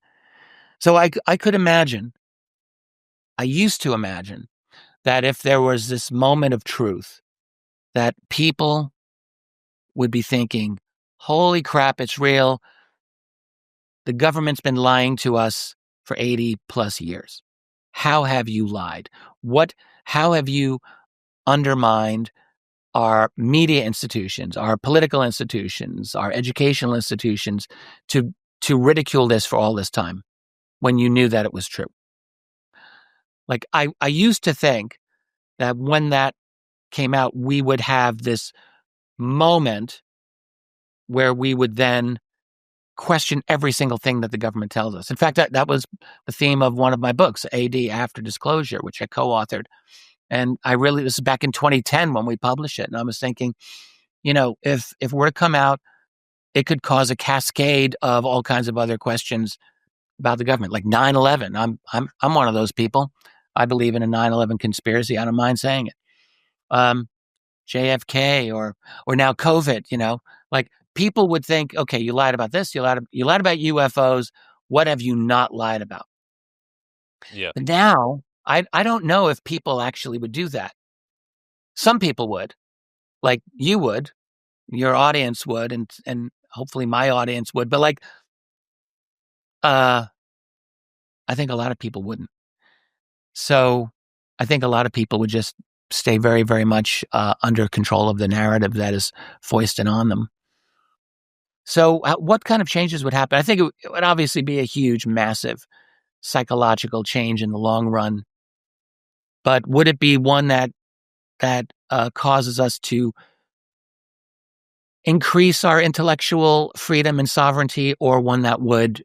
So I could imagine, I used to imagine that if there was this moment of truth, that people would be thinking, holy crap, it's real. The government's been lying to us for 80 plus years. How have you lied? How have you undermined our media institutions, our political institutions, our educational institutions to ridicule this for all this time when you knew that it was true? Like I used to think that when that came out, we would have this moment where we would then question every single thing that the government tells us. In fact, that was the theme of one of my books, AD After Disclosure, which I co-authored. And this is back in 2010 when we published it. And I was thinking, if we're to come out, it could cause a cascade of all kinds of other questions about the government, like 9/11. I'm one of those people. I believe in a 9/11 conspiracy. I don't mind saying it. JFK or now COVID, like people would think, okay, you lied about this, you lied about UFOs. What have you not lied about? Yeah. But now I don't know if people actually would do that. Some people would, like you would, your audience would, and hopefully my audience would, but I think a lot of people wouldn't. So I think a lot of people would just stay very, very much under control of the narrative that is foisted on them. So what kind of changes would happen? I think it would obviously be a huge, massive psychological change in the long run. But would it be one that causes us to increase our intellectual freedom and sovereignty, or one that would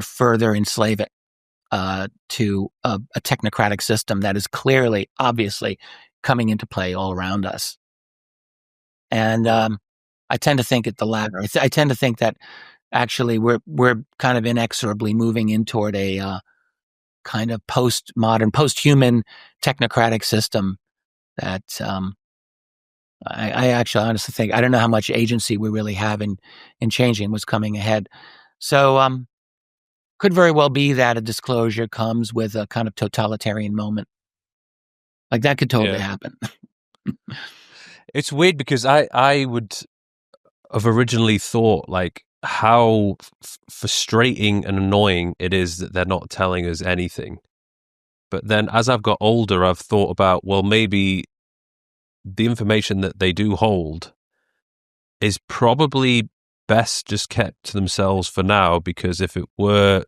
further enslave it to a technocratic system that is clearly, obviously, coming into play all around us? And I tend to think it the latter. I tend to think that actually we're kind of inexorably moving in toward a kind of postmodern, post-human technocratic system that I actually honestly think, I don't know how much agency we really have in changing what's coming ahead. So could very well be that a disclosure comes with a kind of totalitarian moment. Like that could totally happen. It's weird because I would have originally thought like how frustrating and annoying it is that they're not telling us anything. But then as I've got older, I've thought about, well, maybe the information that they do hold is probably best just kept to themselves for now, because if it were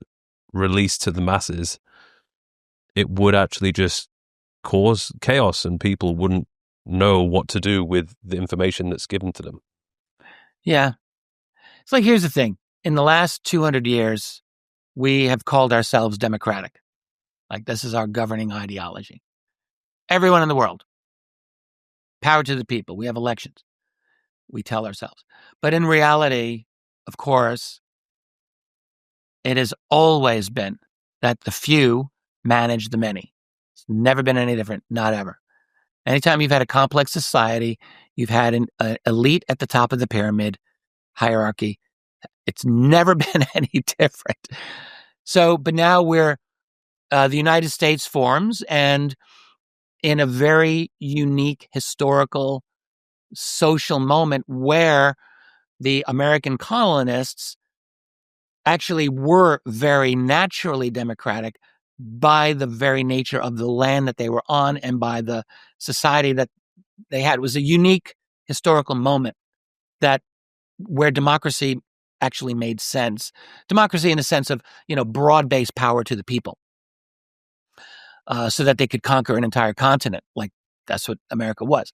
released to the masses, it would actually just cause chaos and people wouldn't know what to do with the information that's given to them. Yeah. It's like, here's the thing. In the last 200 years, we have called ourselves democratic. Like, this is our governing ideology. Everyone in the world. Power to the people. We have elections. We tell ourselves. But in reality, of course, it has always been that the few manage the many. It's never been any different. Not ever. Anytime you've had a complex society, you've had an elite at the top of the pyramid hierarchy. It's never been any different. So, but now the United States forms, and in a very unique historical social moment where the American colonists actually were very naturally democratic by the very nature of the land that they were on and by the society that they had. It was a unique historical moment that where democracy actually made sense. Democracy in the sense of, broad-based power to the people, so that they could conquer an entire continent. Like that's what America was.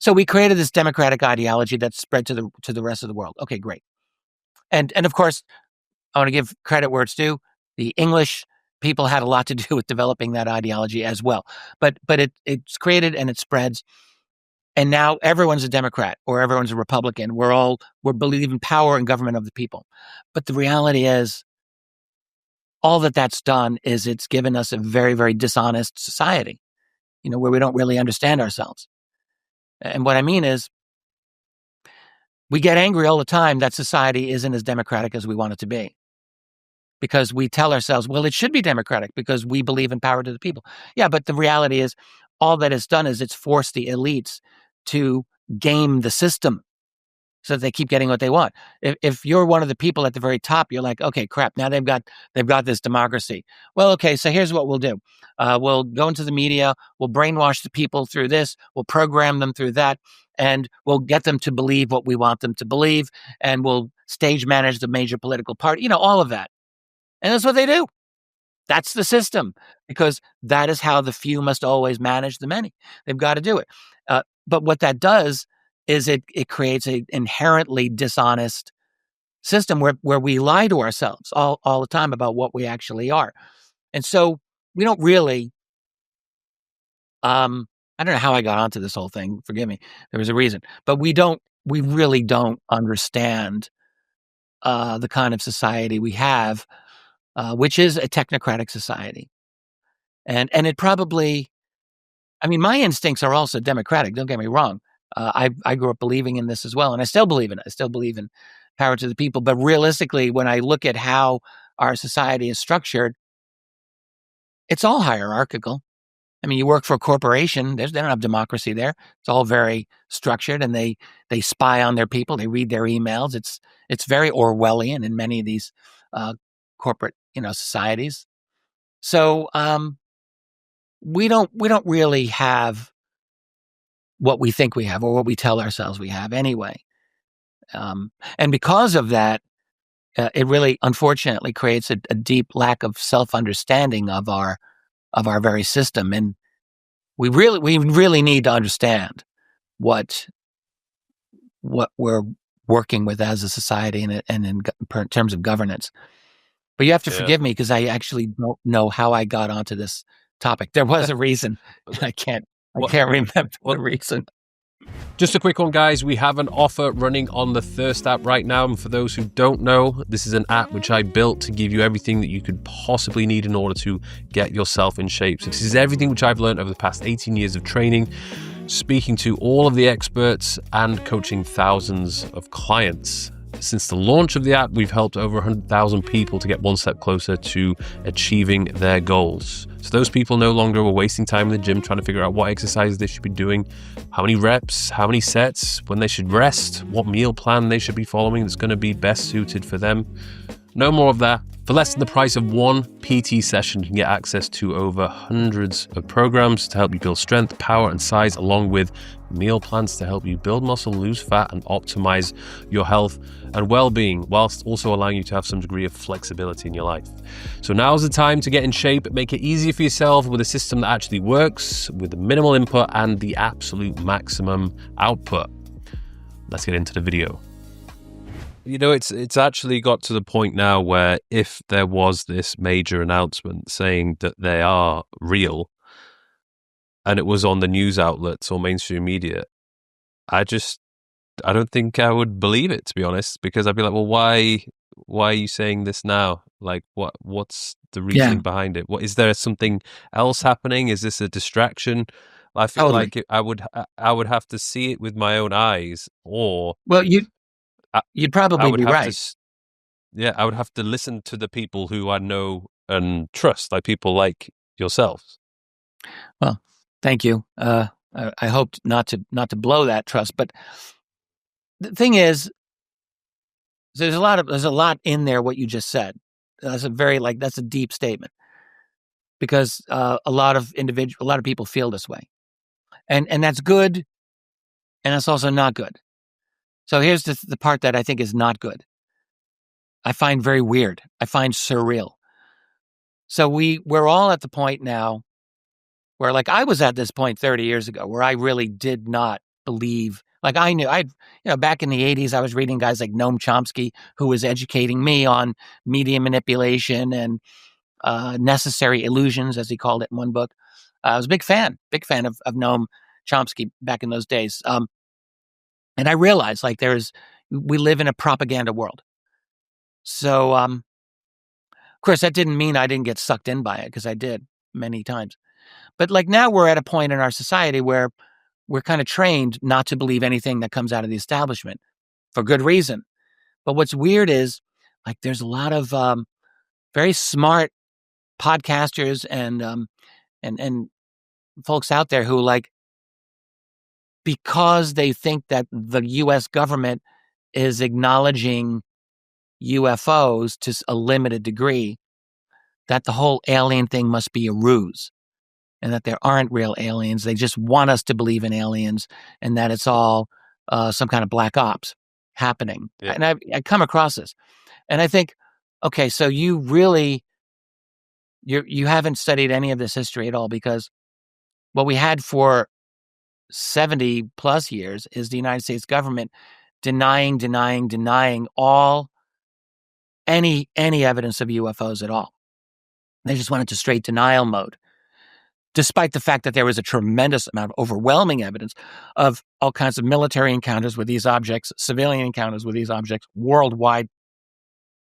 So we created this democratic ideology that spread to the rest of the world. Okay, great. And of course, I want to give credit where it's due. The English people had a lot to do with developing that ideology as well. But it's created and it spreads. And now everyone's a Democrat or everyone's a Republican. We believe in power and government of the people. But the reality is, all that's done is it's given us a very, very dishonest society, where we don't really understand ourselves. And what I mean is, we get angry all the time that society isn't as democratic as we want it to be. Because we tell ourselves, well, it should be democratic because we believe in power to the people. Yeah, but the reality is, all that it's done is it's forced the elites to game the system so that they keep getting what they want. If you're one of the people at the very top, you're like, okay, crap, now they've got this democracy. Well, okay, so here's what we'll do. We'll go into the media, we'll brainwash the people through this, we'll program them through that, and we'll get them to believe what we want them to believe, and we'll stage manage the major political party, all of that. And that's what they do. That's the system, because that is how the few must always manage the many. They've got to do it. But what that does is it creates an inherently dishonest system where we lie to ourselves all the time about what we actually are. And so we don't really, I don't know how I got onto this whole thing. Forgive me. There was a reason. But we really don't understand the kind of society we have, which is a technocratic society. And it probably, my instincts are also democratic. Don't get me wrong. I grew up believing in this as well, and I still believe in it. I still believe in power to the people. But realistically, when I look at how our society is structured, it's all hierarchical. You work for a corporation. They don't have democracy there. It's all very structured, and they spy on their people. They read their emails. It's very Orwellian in many of these corporate societies. So we don't really have what we think we have or what we tell ourselves we have anyway. And because of that, it really, unfortunately, creates a deep lack of self-understanding of our very system. And we really need to understand what we're working with as a society and in terms of governance. But you have to forgive me because I actually don't know how I got onto this topic. There was a reason. I can't remember the reason. Just a quick one, guys. We have an offer running on the Thirst app right now. And for those who don't know, this is an app which I built to give you everything that you could possibly need in order to get yourself in shape. So this is everything which I've learned over the past 18 years of training, speaking to all of the experts and coaching thousands of clients. Since the launch of the app, we've helped over 100,000 people to get one step closer to achieving their goals. So those people no longer were wasting time in the gym trying to figure out what exercises they should be doing, how many reps, how many sets, when they should rest, what meal plan they should be following that's going to be best suited for them. No more of that. For less than the price of one PT session, you can get access to over hundreds of programs to help you build strength, power, and size, along with meal plans to help you build muscle, lose fat, and optimize your health and well-being, whilst also allowing you to have some degree of flexibility in your life. So now's the time to get in shape, make it easier for yourself with a system that actually works, with the minimal input and the absolute maximum output. Let's get into the video. It's actually got to the point now where if there was this major announcement saying that they are real and it was on the news outlets or mainstream media, I don't think I would believe it, to be honest, because I'd be like, well, why are you saying this now? Like, what's the reasoning behind it? What, is there something else happening? Is this a distraction? I feel like I would have to see it with my own eyes, or you'd probably be right. I would have to listen to the people who I know and trust, like people like yourselves. Well, thank you. I hoped not to blow that trust, but the thing is, there's a lot in there what you just said. That's a deep statement, because a lot of people feel this way, and that's good, and that's also not good. So here's the part that I think is not good. I find very weird. I find surreal. So we're all at the point now where, like, I was at this point 30 years ago where I really did not believe. Like, I knew back in the 80s, I was reading guys like Noam Chomsky, who was educating me on media manipulation and necessary illusions, as he called it in one book. I was a big fan of Noam Chomsky back in those days. And I realized, like, we live in a propaganda world. So, of course, that didn't mean I didn't get sucked in by it, because I did many times. But, like, now we're at a point in our society where we're kind of trained not to believe anything that comes out of the establishment for good reason. But what's weird is, like, there's a lot of very smart podcasters and folks out there who, like, because they think that the U.S. government is acknowledging UFOs to a limited degree, that the whole alien thing must be a ruse, and that there aren't real aliens. They just want us to believe in aliens, and that it's all some kind of black ops happening. Yeah. And I come across this, and I think, okay, so you haven't studied any of this history at all, because what we had for 70 plus years is the United States government denying all any evidence of UFOs at all. They just went into straight denial mode, despite the fact that there was a tremendous amount of overwhelming evidence of all kinds of military encounters with these objects, civilian encounters with these objects worldwide.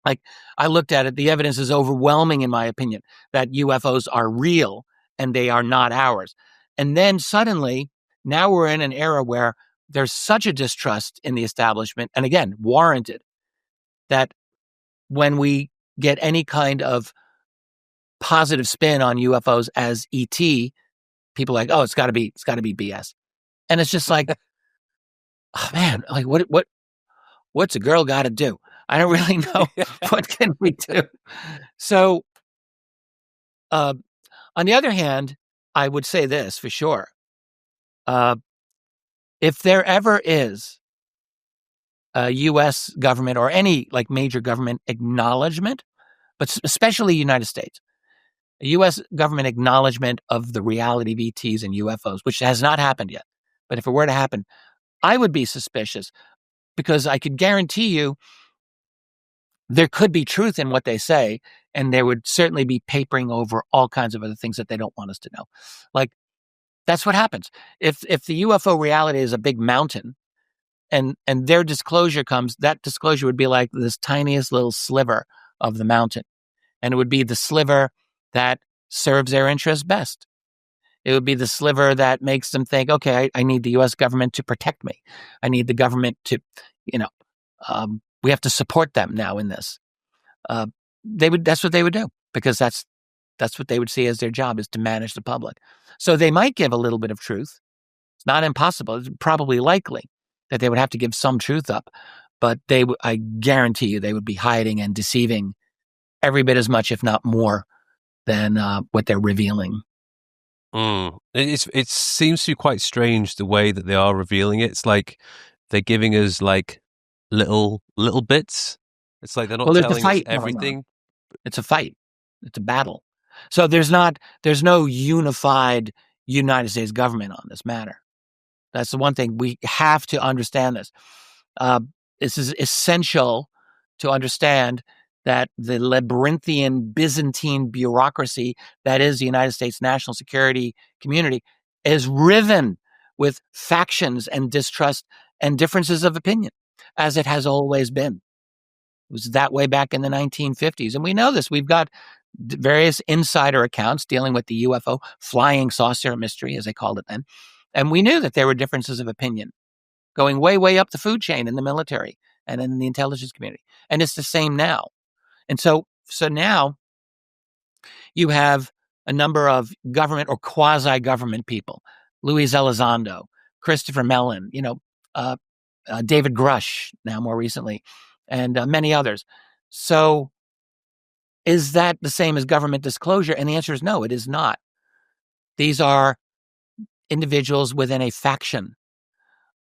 Like, I looked at it, the evidence is overwhelming, in my opinion, that UFOs are real and they are not ours. And then suddenly, now we're in an era where there's such a distrust in the establishment, and again, warranted, that when we get any kind of positive spin on UFOs as ET, people are like, oh, it's got to be BS. And it's just like, oh, man, like, what's a girl got to do? I don't really know. What can we do? So, on the other hand, I would say this for sure. If there ever is a U.S. government or any, like, major government acknowledgement, but especially United States, a U.S. government acknowledgement of the reality of ETs and UFOs, which has not happened yet. But if it were to happen, I would be suspicious, because I could guarantee you there could be truth in what they say, and there would certainly be papering over all kinds of other things that they don't want us to know. Like, that's what happens. If the UFO reality is a big mountain, and their disclosure comes, that disclosure would be like this tiniest little sliver of the mountain. And it would be the sliver that serves their interests best. It would be the sliver that makes them think, okay, I need the U.S. government to protect me. I need the government to, we have to support them now in this. That's what they would do, because that's what they would see as their job, is to manage the public. So they might give a little bit of truth. It's not impossible. It's probably likely that they would have to give some truth up, but I guarantee you they would be hiding and deceiving every bit as much, if not more, than what they're revealing. It seems to be quite strange the way that they are revealing it. It's like they're giving us, like, little bits. It's like they're not telling us everything. It's a fight. It's a battle. So there's no unified United States government on this matter. That's the one thing. We have to understand this. This is essential to understand, that the labyrinthian Byzantine bureaucracy that is the United States national security community is riven with factions and distrust and differences of opinion, as it has always been. It was that way back in the 1950s. And we know this. We've got various insider accounts dealing with the UFO flying saucer mystery, as they called it then. And we knew that there were differences of opinion going way, way up the food chain in the military and in the intelligence community. And it's the same now. And so now you have a number of government or quasi-government people: Luis Elizondo, Christopher Mellon, David Grush, now more recently, and many others. So is that the same as government disclosure? And the answer is no, it is not. These are individuals within a faction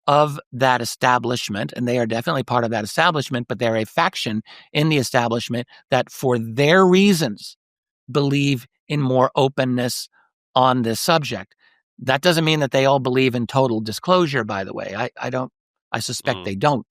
of that establishment, and they are definitely part of that establishment, but they're a faction in the establishment that, for their reasons, believe in more openness on this subject. That doesn't mean that they all believe in total disclosure, by the way. I suspect they don't,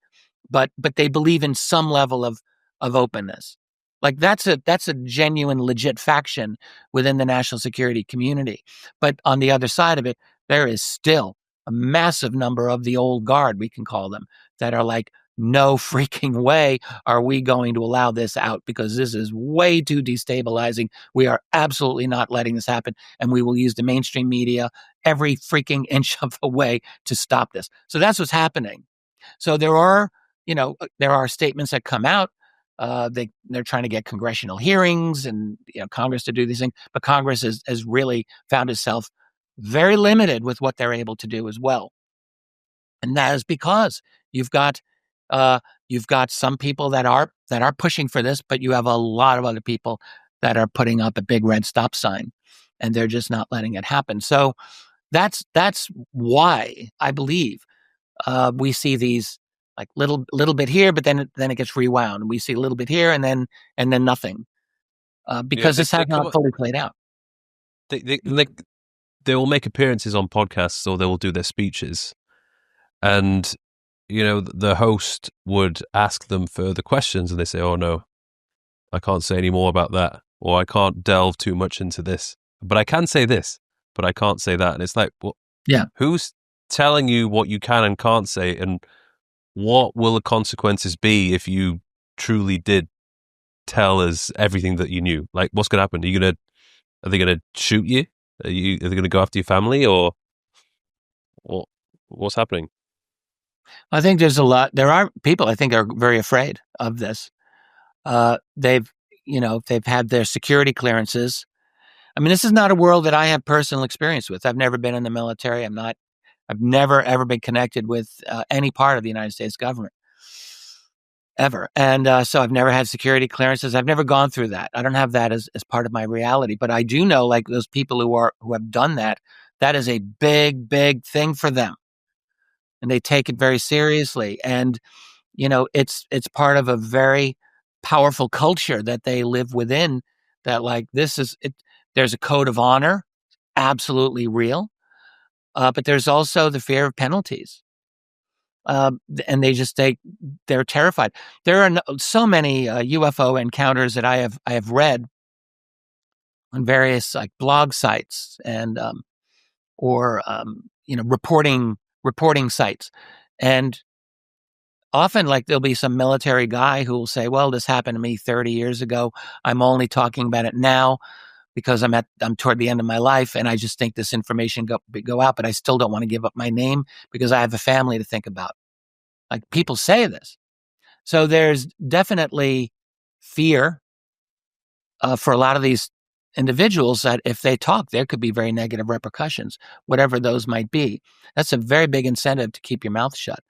but they believe in some level of openness. Like that's a genuine, legit faction within the national security community. But on the other side of it, there is still a massive number of the old guard, we can call them, that are like, no freaking way are we going to allow this out, because this is way too destabilizing. We are absolutely not letting this happen, and we will use the mainstream media every freaking inch of the way to stop this. So that's what's happening. So there are statements that come out. They're trying to get congressional hearings and Congress to do these things, but Congress has really found itself very limited with what they're able to do as well. And that is because you've got some people that are pushing for this, but you have a lot of other people that are putting up a big red stop sign, and they're just not letting it happen. So that's why I believe we see these like little bit here, but then it gets rewound. We see a little bit here, and then nothing, because this has not fully played out. They will make appearances on podcasts, or they will do their speeches, and the host would ask them further questions, and they say, "Oh no, I can't say any more about that," or "I can't delve too much into this, but I can say this, but I can't say that." And it's like, well, yeah, who's telling you what you can and can't say, and what will the consequences be if you truly did tell us everything that you knew? Like, what's going to happen? Are they going to shoot you? Are they going to go after your family, or what's happening? I think there are people I think are very afraid of this. They've had their security clearances. I mean, this is not a world that I have personal experience with. I've never been in the military. I've never ever been connected with any part of the United States government ever. And so I've never had security clearances. I've never gone through that. I don't have that as part of my reality, but I do know, like, those people who have done that is a big, big thing for them. And they take it very seriously. And, it's part of a very powerful culture that they live within, that, like, this is it. There's a code of honor, absolutely real. But there's also the fear of penalties. And they're terrified. There are so many UFO encounters that I have read on various like blog sites and reporting sites, and often, like, there'll be some military guy who will say, "Well, this happened to me 30 years ago. I'm only talking about it now because I'm toward the end of my life, and I just think this information go out, but I still don't want to give up my name because I have a family to think about." Like, people say this. So there's definitely fear for a lot of these individuals that if they talk, there could be very negative repercussions, whatever those might be. That's a very big incentive to keep your mouth shut.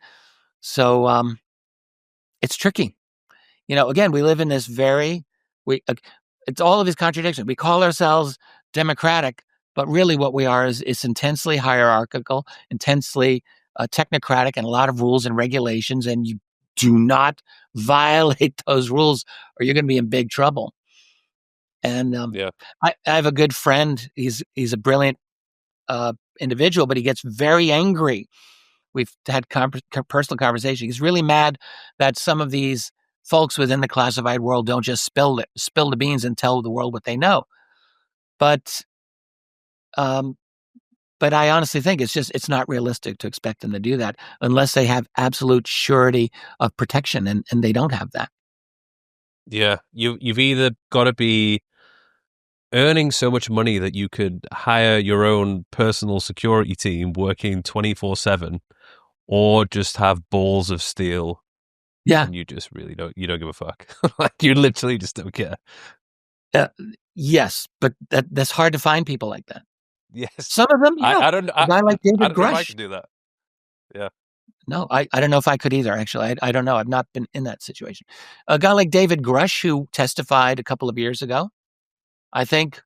So it's tricky. Again, we live in this it's all of these contradictions. We call ourselves democratic, but really what we are is intensely hierarchical, intensely technocratic, and a lot of rules and regulations. And you do not violate those rules, or you're going to be in big trouble. And I have a good friend. He's a brilliant individual, but he gets very angry. We've had personal conversation. He's really mad that some of these folks within the classified world don't just spill the beans and tell the world what they know. But I honestly think it's not realistic to expect them to do that unless they have absolute surety of protection, and they don't have that. Yeah, you've either got to be earning so much money that you could hire your own personal security team working 24/7, or just have balls of steel. Yeah, and you just really don't give a fuck. Like, you literally just don't care. Yes, but that's hard to find people like that. Yes, some of them. I don't. A guy like David I don't know if I Grush. could do that. Yeah. No, I don't know if I could either, actually. I don't know. I've not been in that situation. A guy like David Grush, who testified a couple of years ago, I think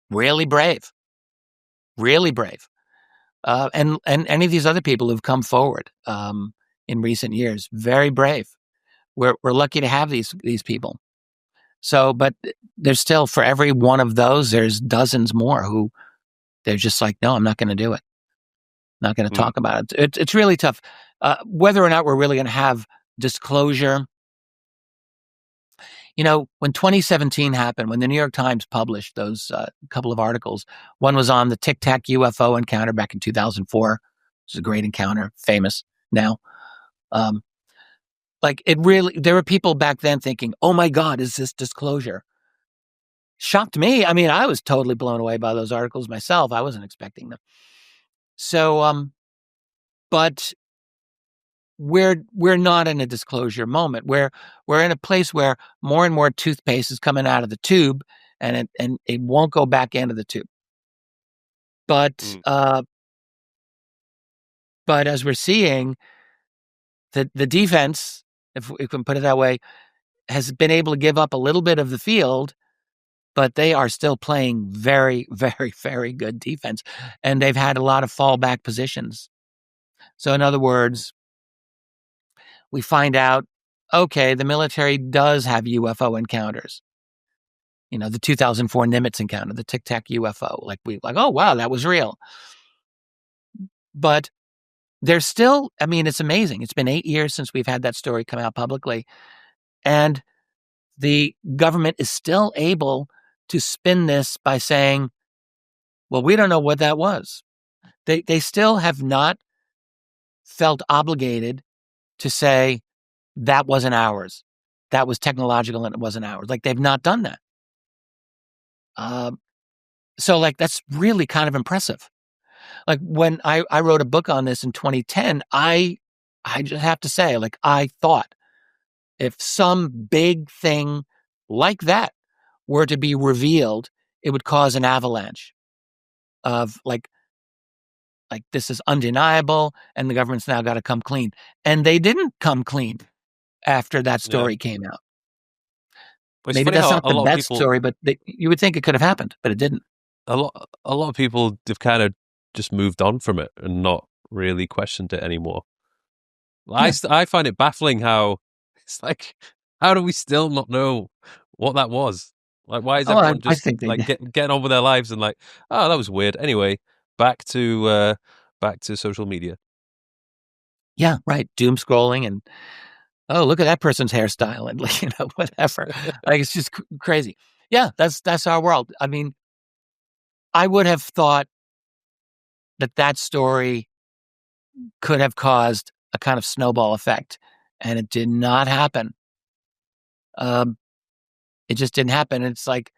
really brave. Really brave. and any of these other people who've come forward in recent years, very brave. We're lucky to have these people. So, but there's still, for every one of those, there's dozens more who they're just like, no, I'm not going to do it. Not going to talk about it. It's really tough. Whether or not we're really going to have disclosure. You know, when 2017 happened, when the New York Times published those couple of articles, one was on the Tic Tac UFO encounter back in 2004, which is a great encounter, famous now. Like it really, there were people back then thinking, oh my God, is this disclosure? Shocked me. I mean, I was totally blown away by those articles myself. I wasn't expecting them. So, but we're not in a disclosure moment. We're in a place where more and more toothpaste is coming out of the tube, and it won't go back into the tube. But as we're seeing, the defense, if we can put it that way, has been able to give up a little bit of the field, but they are still playing very, very, very good defense, and they've had a lot of fallback positions. So, in other words, we find out, okay, the military does have UFO encounters. You know, the 2004 Nimitz encounter, the Tic Tac UFO. Oh, wow, that was real. But there's still, I mean, it's amazing. It's been 8 years since we've had that story come out publicly. And the government is still able to spin this by saying, well, we don't know what that was. They still have not felt obligated to say that wasn't ours. That was technological and it wasn't ours. Like, they've not done that. So like, that's really kind of impressive. Like, when I wrote a book on this in 2010, I just have to say, like, I thought if some big thing like that were to be revealed, it would cause an avalanche of like this is undeniable and the government's now got to come clean. And they didn't come clean after that story came out. Maybe that's not the best story, but you would think it could have happened, but it didn't. A lot of people have kind of just moved on from it and not really questioned it anymore. Yeah. I find it baffling how it's like, how do we still not know what that was? Like, why is everyone just getting on with their lives and like, oh, that was weird. Anyway, back to social media. Yeah, right. Doom scrolling and, oh, look at that person's hairstyle and, you know, whatever. Like, it's just crazy. Yeah, that's our world. I mean, I would have thought that story could have caused a kind of snowball effect, and it did not happen. It just didn't happen. And it's like,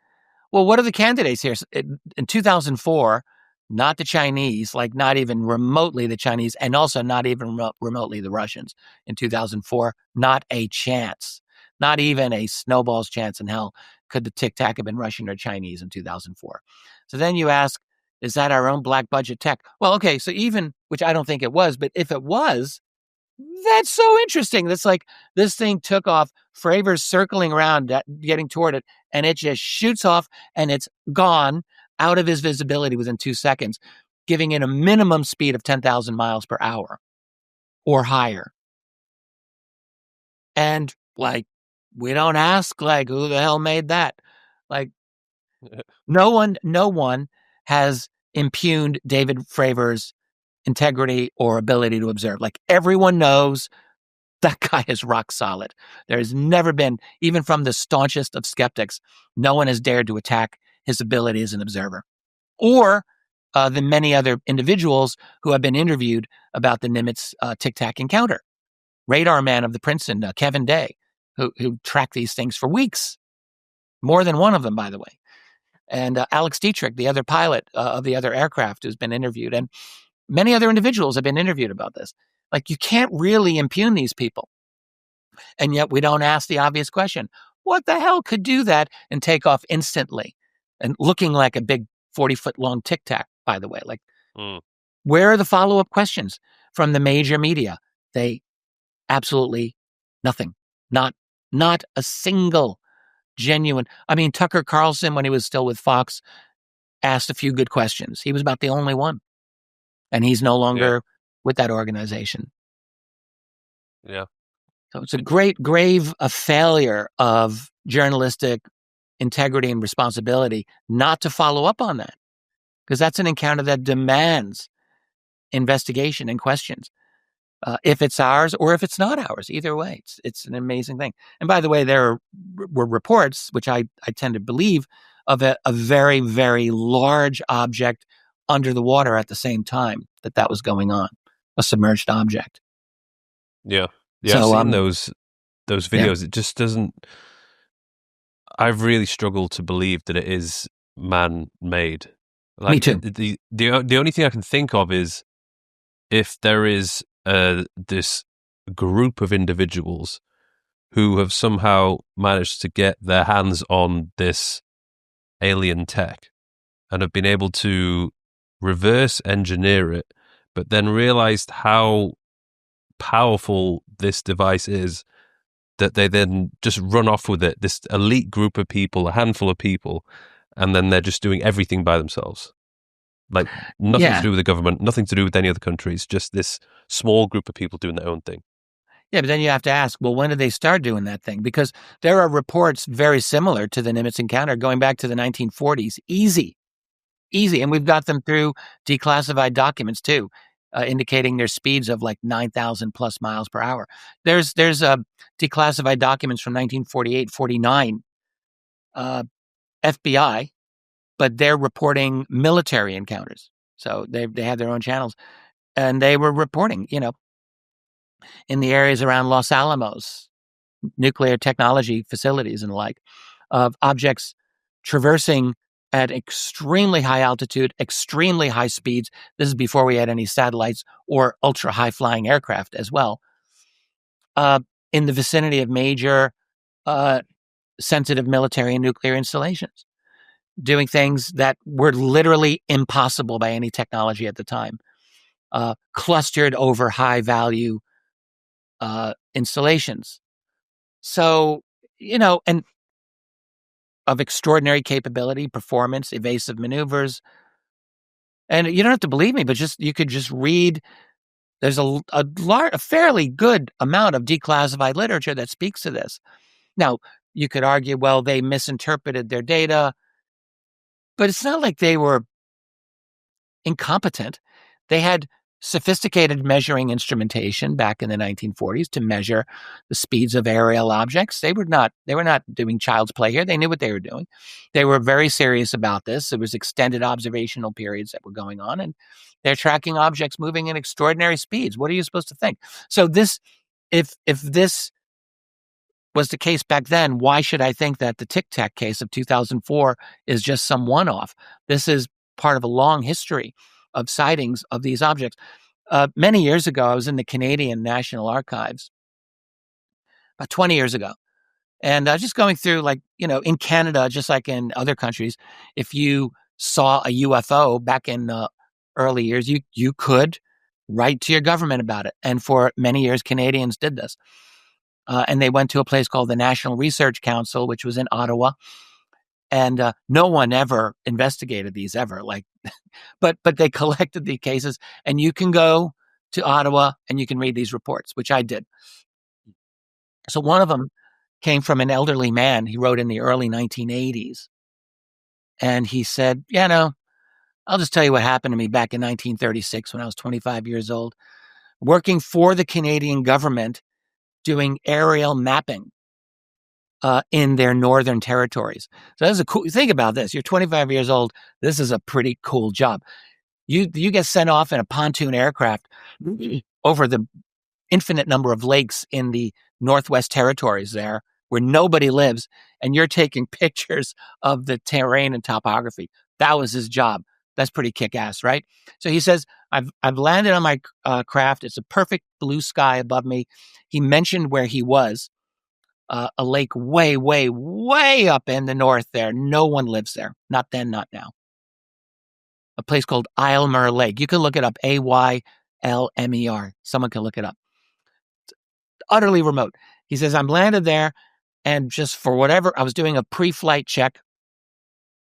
well, what are the candidates here? In 2004, not the Chinese, like not even remotely the Chinese, and also not even remotely the Russians. In 2004, not a chance, not even a snowball's chance in hell could the Tic Tac have been Russian or Chinese in 2004. So then you ask, is that our own black budget tech? Well, okay, so even, which I don't think it was, but if it was, that's so interesting. That's like, this thing took off, Fravors circling around, getting toward it, and it just shoots off and it's gone out of his visibility within 2 seconds, giving it a minimum speed of 10,000 miles per hour or higher. And like, we don't ask, like, who the hell made that? Like, no one has impugned David Fravors' integrity or ability to observe. Like, everyone knows that guy is rock solid. There has never been, even from the staunchest of skeptics, no one has dared to attack his ability as an observer. Or the many other individuals who have been interviewed about the Nimitz Tic Tac encounter. Radar man of the Princeton, Kevin Day, who tracked these things for weeks. More than one of them, by the way. And Alex Dietrich, the other pilot of the other aircraft, who's been interviewed. And many other individuals have been interviewed about this. Like, you can't really impugn these people. And yet we don't ask the obvious question. What the hell could do that and take off instantly? And looking like a big 40-foot long Tic Tac, by the way. Like, where are the follow-up questions from the major media? They absolutely nothing. Not a single genuine. I mean, Tucker Carlson, when he was still with Fox, asked a few good questions. He was about the only one. and he's no longer with that organization. Yeah. So it's a grave failure of journalistic integrity and responsibility not to follow up on that, because that's an encounter that demands investigation and questions. If it's ours or if it's not ours, either way, it's an amazing thing. And by the way, there were reports, which I tend to believe, of a very, very large object under the water at the same time that was going on, a submerged object. Yeah. Yeah, I've So, seen those videos. Yeah. It just doesn't. I've really struggled to believe that it is man-made. Like, Me too. The only thing I can think of is if there is this group of individuals who have somehow managed to get their hands on this alien tech and have been able to reverse engineer it, but then realized how powerful this device is, that they then just run off with it, this elite group of people, a handful of people, and then they're just doing everything by themselves. Like, nothing to do with the government, nothing to do with any other countries, just this small group of people doing their own thing. Yeah, but then you have to ask, well, when did they start doing that thing? Because there are reports very similar to the Nimitz encounter going back to the 1940s. Easy. And we've got them through declassified documents too, indicating their speeds of like 9,000 plus miles per hour. There's declassified documents from 1948, 49, FBI, but they're reporting military encounters. So they have their own channels, and they were reporting, in the areas around Los Alamos, nuclear technology facilities and the like, of objects traversing at extremely high altitude, extremely high speeds. This is before we had any satellites or ultra high flying aircraft as well, in the vicinity of major sensitive military and nuclear installations, doing things that were literally impossible by any technology at the time, clustered over high value installations. So, and of extraordinary capability, performance, evasive maneuvers. And you don't have to believe me, but you could just read. There's a fairly good amount of declassified literature that speaks to this. Now, you could argue, well, they misinterpreted their data, but it's not like they were incompetent. They had sophisticated measuring instrumentation back in the 1940s to measure the speeds of aerial objects. They were not doing child's play here. They knew what they were doing. They were very serious about this. There was extended observational periods that were going on, and they're tracking objects moving at extraordinary speeds. What are you supposed to think? So if this was the case back then, why should I think that the Tic Tac case of 2004 is just some one-off? This is part of a long history of sightings of these objects. Many years ago, I was in the Canadian National Archives, about 20 years ago, and just going through, in Canada, just like in other countries, if you saw a UFO back in early years, you could write to your government about it. And for many years, Canadians did this. And they went to a place called the National Research Council, which was in Ottawa. And no one ever investigated these ever. But they collected the cases, and you can go to Ottawa and you can read these reports, which I did. So one of them came from an elderly man. He wrote in the early 1980s. And he said, I'll just tell you what happened to me back in 1936 when I was 25 years old, working for the Canadian government, doing aerial mapping in their northern territories. So that's a cool think about this. You're 25 years old. This is a pretty cool job. You get sent off in a pontoon aircraft over the infinite number of lakes in the Northwest Territories there, where nobody lives, and you're taking pictures of the terrain and topography. That was his job. That's pretty kick-ass, right? So he says, I've landed on my craft. It's a perfect blue sky above me. He mentioned where he was, a lake way, way, way up in the north there. No one lives there. Not then, not now. A place called Aylmer Lake. You can look it up, Aylmer. Someone can look it up. It's utterly remote. He says, I'm landed there, and just for whatever, I was doing a pre-flight check,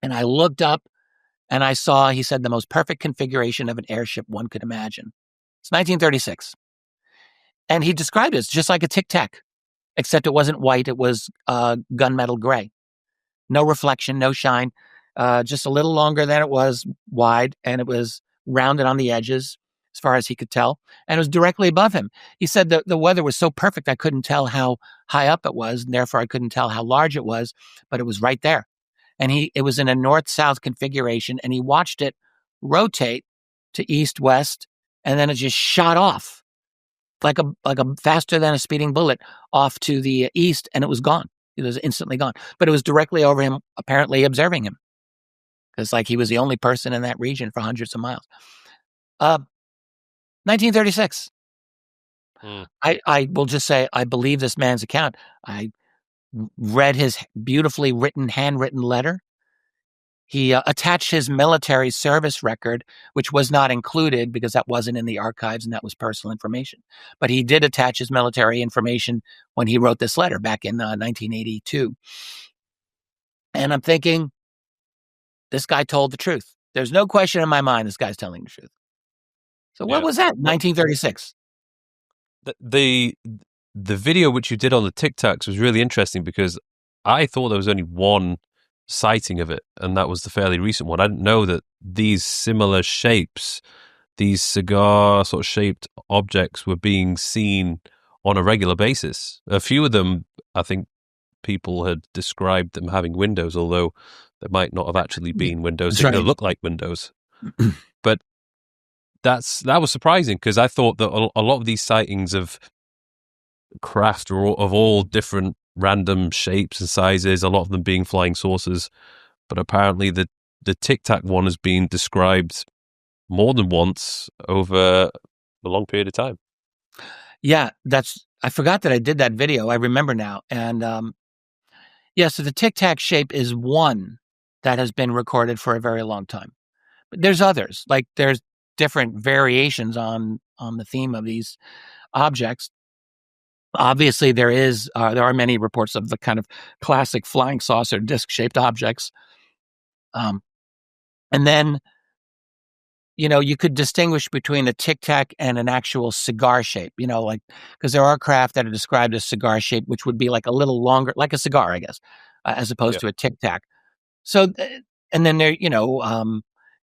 and I looked up, and I saw, he said, the most perfect configuration of an airship one could imagine. It's 1936. And he described it as just like a Tic Tac, except it wasn't white. It was gunmetal gray. No reflection, no shine, just a little longer than it was wide, and it was rounded on the edges as far as he could tell, and it was directly above him. He said that the weather was so perfect I couldn't tell how high up it was, and therefore I couldn't tell how large it was, but it was right there. And it was in a north-south configuration, and he watched it rotate to east-west, and then it just shot off like a faster than a speeding bullet off to the east, and it was gone. It was instantly gone, but it was directly over him, apparently observing him, because like he was the only person in that region for hundreds of miles. 1936. I will just say I believe this man's account. I read his beautifully written, handwritten letter. He attached his military service record, which was not included because that wasn't in the archives and that was personal information. But he did attach his military information when he wrote this letter back in 1982. And I'm thinking, this guy told the truth. There's no question in my mind this guy's telling the truth. So what was that? 1936. The video which you did on the Tic Tacs was really interesting because I thought there was only one sighting of it, and that was the fairly recent one. I didn't know that these similar shapes, these cigar sort of shaped objects, were being seen on a regular basis. A few of them, I think people had described them having windows, although there might not have actually been windows. They look like windows. But that was surprising because I thought that a lot of these sightings of craft are of all different random shapes and sizes, a lot of them being flying saucers, but apparently the Tic Tac one has been described more than once over a long period of time. Yeah, I forgot that I did that video. I remember now. And so the Tic Tac shape is one that has been recorded for a very long time. But there's others, like there's different variations on the theme of these objects. Obviously, there are many reports of the kind of classic flying saucer disc-shaped objects. And then, you could distinguish between a Tic Tac and an actual cigar shape, because there are craft that are described as cigar shape, which would be like a little longer, like a cigar, I guess, as opposed to a Tic Tac. So, and then there,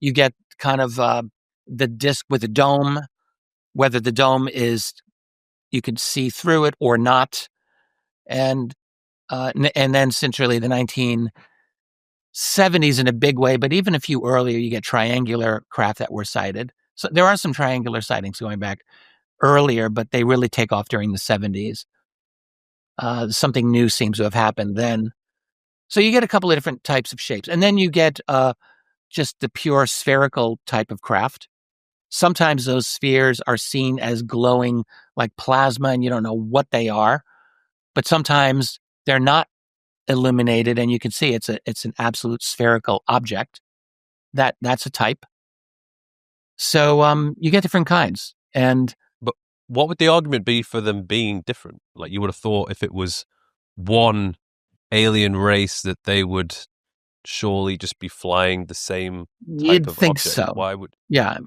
you get kind of the disc with a dome, whether the dome is, you could see through it or not. And then since really the 1970s in a big way, but even a few earlier, you get triangular craft that were sighted. So there are some triangular sightings going back earlier, but they really take off during the 70s. Something new seems to have happened then. So you get a couple of different types of shapes. And then you get just the pure spherical type of craft. Sometimes those spheres are seen as glowing like plasma and you don't know what they are. But sometimes they're not illuminated and you can see it's an absolute spherical object. That's a type. So you get different kinds. But what would the argument be for them being different? Like you would have thought if it was one alien race that they would surely just be flying the same type You'd of think object. so. Why would? Yeah,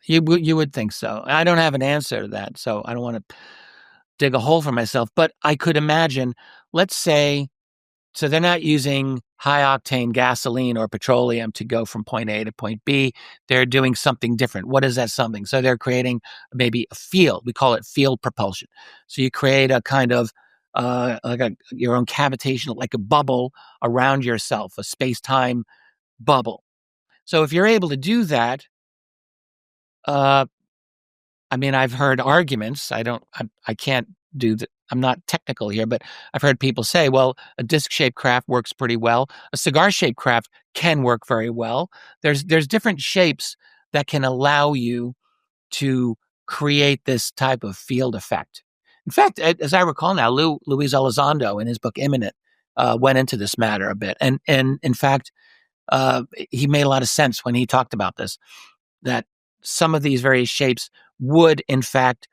you would think so. I don't have an answer to that, so I don't want to dig a hole for myself. But I could imagine, let's say, so they're not using high-octane gasoline or petroleum to go from point A to point B. They're doing something different. What is that something? So they're creating maybe a field. We call it field propulsion. So you create a kind of your own cavitation, like a bubble around yourself, a space-time bubble. So if you're able to do that, I've heard arguments. I can't do that. I'm not technical here, but I've heard people say, well, a disc-shaped craft works pretty well. A cigar-shaped craft can work very well. There's different shapes that can allow you to create this type of field effect. In fact, as I recall now, Luis Elizondo in his book Imminent went into this matter a bit. And in fact, he made a lot of sense when he talked about this, that some of these various shapes would, in fact,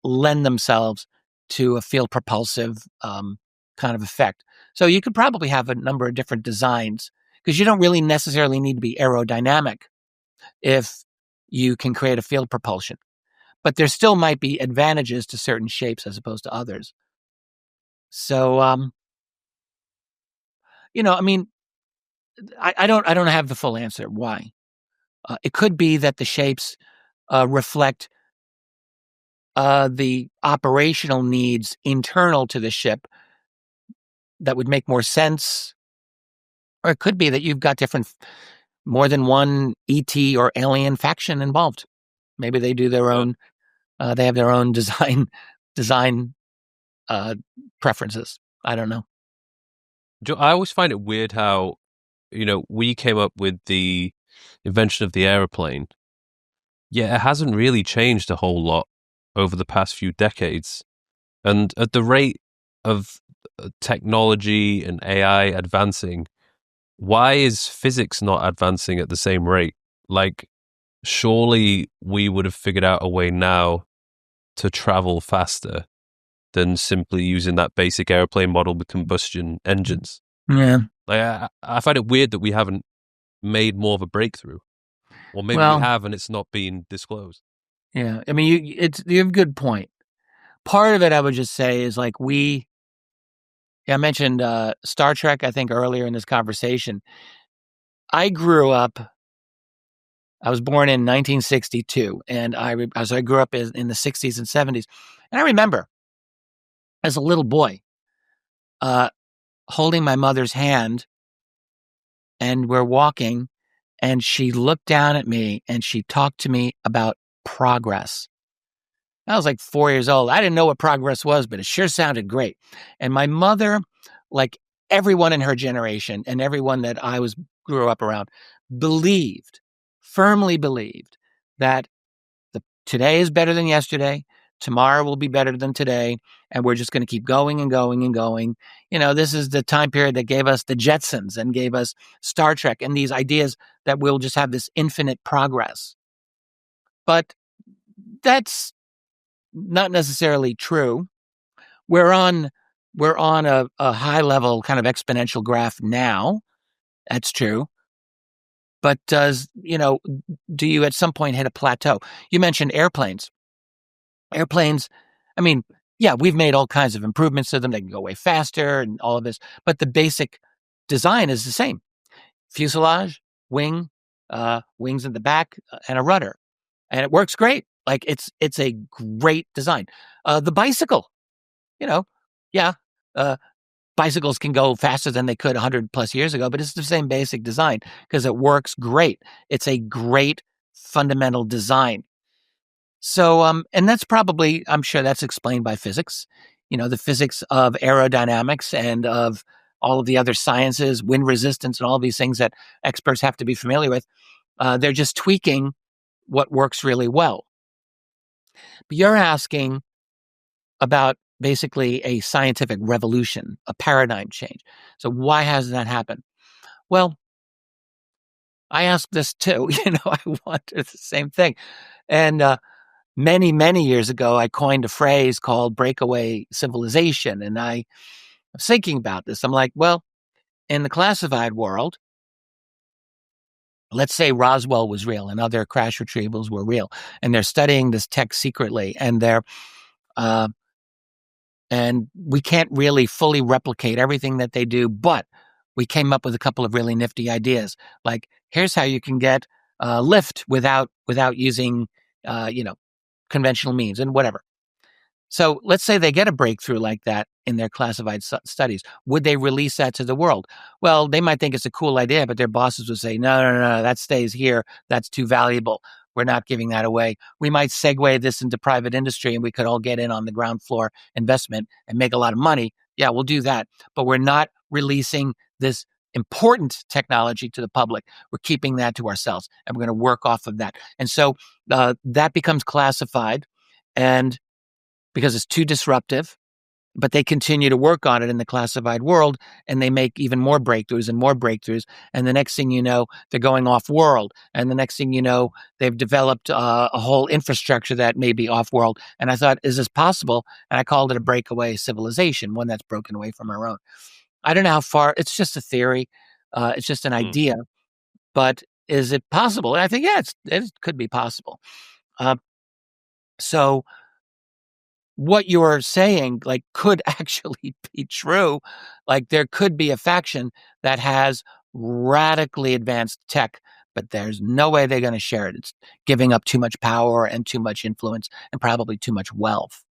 lend themselves to a field propulsive kind of effect. So you could probably have a number of different designs because you don't really necessarily need to be aerodynamic if you can create a field propulsion. But there still might be advantages to certain shapes as opposed to others. So, I mean, I don't have the full answer why. It could be that the shapes reflect the operational needs internal to the ship that would make more sense. Or it could be that you've got more than one ET or alien faction involved. Maybe they do their own, they have their own design preferences. I don't know. I always find it weird how, we came up with the invention of the aeroplane. Yeah, it hasn't really changed a whole lot over the past few decades. And at the rate of technology and AI advancing, why is physics not advancing at the same rate? Like, surely we would have figured out a way now to travel faster than simply using that basic airplane model with combustion engines. Yeah. Like, I find it weird that we haven't made more of a breakthrough. Or maybe we have and it's not being disclosed. Yeah. I mean, you have a good point. Part of it, I would just say, is like I mentioned Star Trek, I think, earlier in this conversation. I was born in 1962, and I grew up in the 60s and 70s. And I remember as a little boy holding my mother's hand, and we're walking, and she looked down at me and she talked to me about progress. I was like 4 years old. I didn't know what progress was, but it sure sounded great. And my mother, like everyone in her generation and everyone that I grew up around, firmly believed that today is better than yesterday. Tomorrow will be better than today. And we're just going to keep going and going and going. This is the time period that gave us the Jetsons and gave us Star Trek and these ideas that we'll just have this infinite progress. But that's not necessarily true. We're on a high level kind of exponential graph now. That's true. But do you at some point hit a plateau? You mentioned airplanes. Airplanes, I mean, yeah, we've made all kinds of improvements to them. They can go way faster and all of this, but the basic design is the same. Fuselage, wings in the back, and a rudder. And it works great. Like it's a great design. The bicycle, bicycles can go faster than they could 100 plus years ago, but it's the same basic design because it works great. It's a great fundamental design. So, and that's probably, I'm sure that's explained by physics, the physics of aerodynamics and of all of the other sciences, wind resistance and all these things that experts have to be familiar with. They're just tweaking what works really well. But you're asking about basically a scientific revolution, a paradigm change. So why hasn't that happened? Well, I asked this too. I wanted the same thing. And many, many years ago, I coined a phrase called breakaway civilization. And I was thinking about this. I'm like, well, in the classified world, let's say Roswell was real and other crash retrievals were real, and they're studying this tech secretly, and and we can't really fully replicate everything that they do, but we came up with a couple of really nifty ideas. Like, here's how you can get lift without using, conventional means and whatever. So let's say they get a breakthrough like that in their classified studies. Would they release that to the world? Well, they might think it's a cool idea, but their bosses would say, no, that stays here. That's too valuable. We're not giving that away. We might segue this into private industry and we could all get in on the ground floor investment and make a lot of money. Yeah, we'll do that. But we're not releasing this important technology to the public. We're keeping that to ourselves and we're going to work off of that. And so that becomes classified, and because it's too disruptive, but they continue to work on it in the classified world, and they make even more breakthroughs and more breakthroughs. And the next thing you know, they're going off world. And the next thing you know, they've developed a whole infrastructure that may be off world. And I thought, is this possible? And I called it a breakaway civilization, one that's broken away from our own. I don't know how far, it's just a theory. It's just an idea, but is it possible? And I think, yeah, it could be possible. So what you're saying, like, could actually be true. Like, there could be a faction that has radically advanced tech, but there's no way they're going to share it. It's giving up too much power and too much influence and probably too much wealth.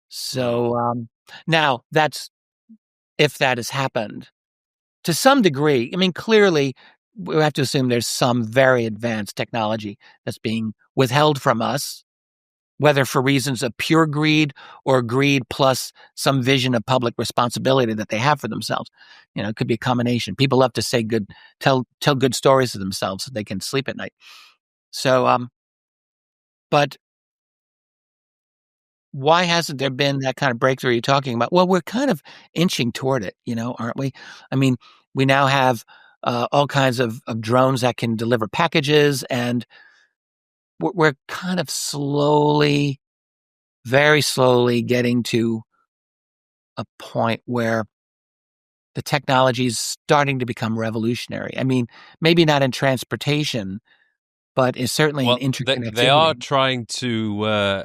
So now that's if that has happened to some degree. I mean, clearly, we have to assume there's some very advanced technology that's being withheld from us, whether for reasons of pure greed or greed plus some vision of public responsibility that they have for themselves. It could be a combination. People love to say tell good stories to themselves so they can sleep at night. So, but why hasn't there been that kind of breakthrough you're talking about? Well, we're kind of inching toward it, aren't we? I mean, we now have all kinds of drones that can deliver packages, and we're kind of slowly, very slowly getting to a point where the technology is starting to become revolutionary. I mean, maybe not in transportation, but is certainly in They are interconnectivity. trying to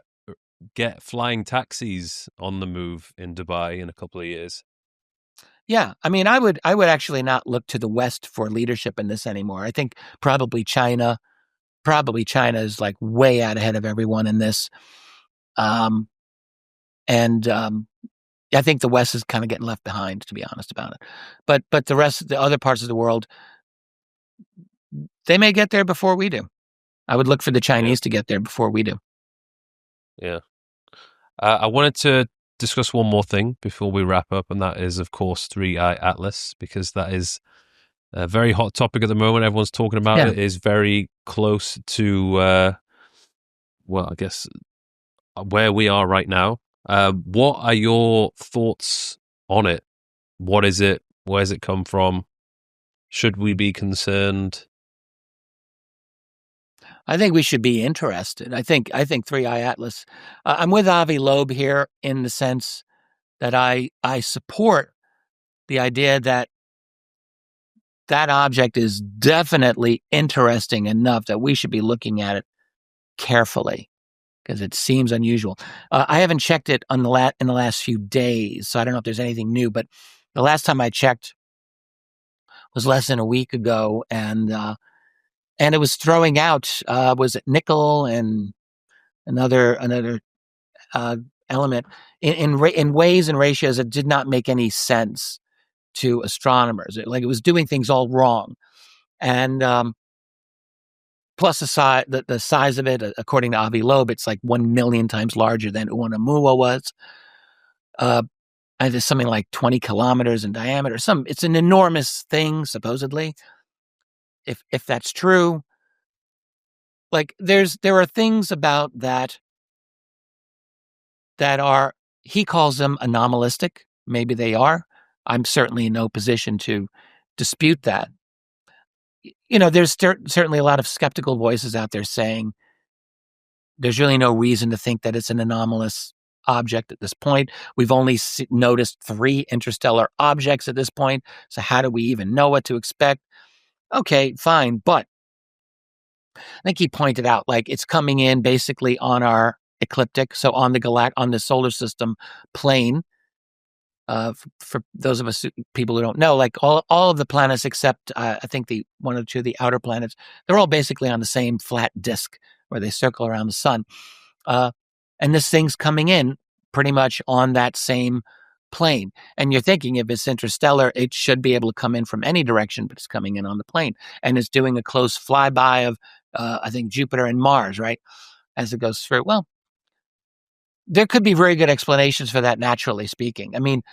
get flying taxis on the move in Dubai in a couple of years. Yeah, I mean, I would actually not look to the West for leadership in this anymore. I think probably China is like way out ahead of everyone in this, and I think the West is kind of getting left behind, to be honest about it. But the other parts of the world, they may get there before we do. I would look for the Chinese to get there before we do. Yeah. I wanted to discuss one more thing before we wrap up, and that is, of course, 3i Atlas, because that is a very hot topic at the moment. Everyone's talking about it. It is very close to, I guess, where we are right now. What are your thoughts on it? What is it? Where does it come from? Should we be concerned? I think we should be interested. I think 3i Atlas. I'm with Avi Loeb here in the sense that I support the idea that object is definitely interesting enough that we should be looking at it carefully because it seems unusual. I haven't checked it in the last few days, so I don't know if there's anything new. But the last time I checked was less than a week ago, and it was throwing out was it nickel and another element in ways and ratios that did not make any sense to astronomers. It was doing things all wrong, and plus the size of it, according to Avi Loeb, it's like 1 million times larger than Oumuamua was. It's something like 20 kilometers in diameter. It's an enormous thing, supposedly. If that's true, like there are things about that are, he calls them anomalistic. Maybe they are. I'm certainly in no position to dispute that. There's certainly a lot of skeptical voices out there saying there's really no reason to think that it's an anomalous object at this point. We've only noticed 3 interstellar objects at this point. So how do we even know what to expect? Okay, fine. But I think he pointed out, like, it's coming in basically on our ecliptic, so on the solar system plane. For those of us people who don't know, like all of the planets except I think the one or two of the outer planets, they're all basically on the same flat disk where they circle around the sun. And this thing's coming in pretty much on that same plane. And you're thinking if it's interstellar, it should be able to come in from any direction, but it's coming in on the plane. And it's doing a close flyby of, I think, Jupiter and Mars, right, as it goes through. Well, there could be very good explanations for that, naturally speaking. I mean,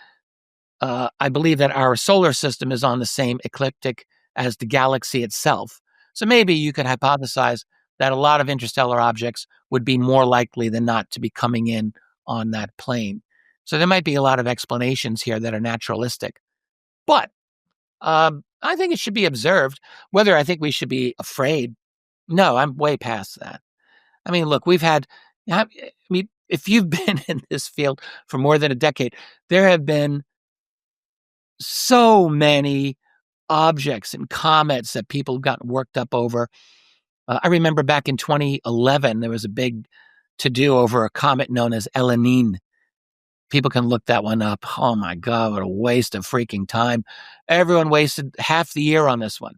I believe that our solar system is on the same ecliptic as the galaxy itself. So maybe you could hypothesize that a lot of interstellar objects would be more likely than not to be coming in on that plane. So there might be a lot of explanations here that are naturalistic. But I think it should be observed. Whether I think we should be afraid, no, I'm way past that. I mean, look, if you've been in this field for more than a decade, there have been so many objects and comets that people got worked up over. I remember back in 2011, there was a big to-do over a comet known as Elenine. People can look that one up. Oh my God, what a waste of freaking time. Everyone wasted half the year on this one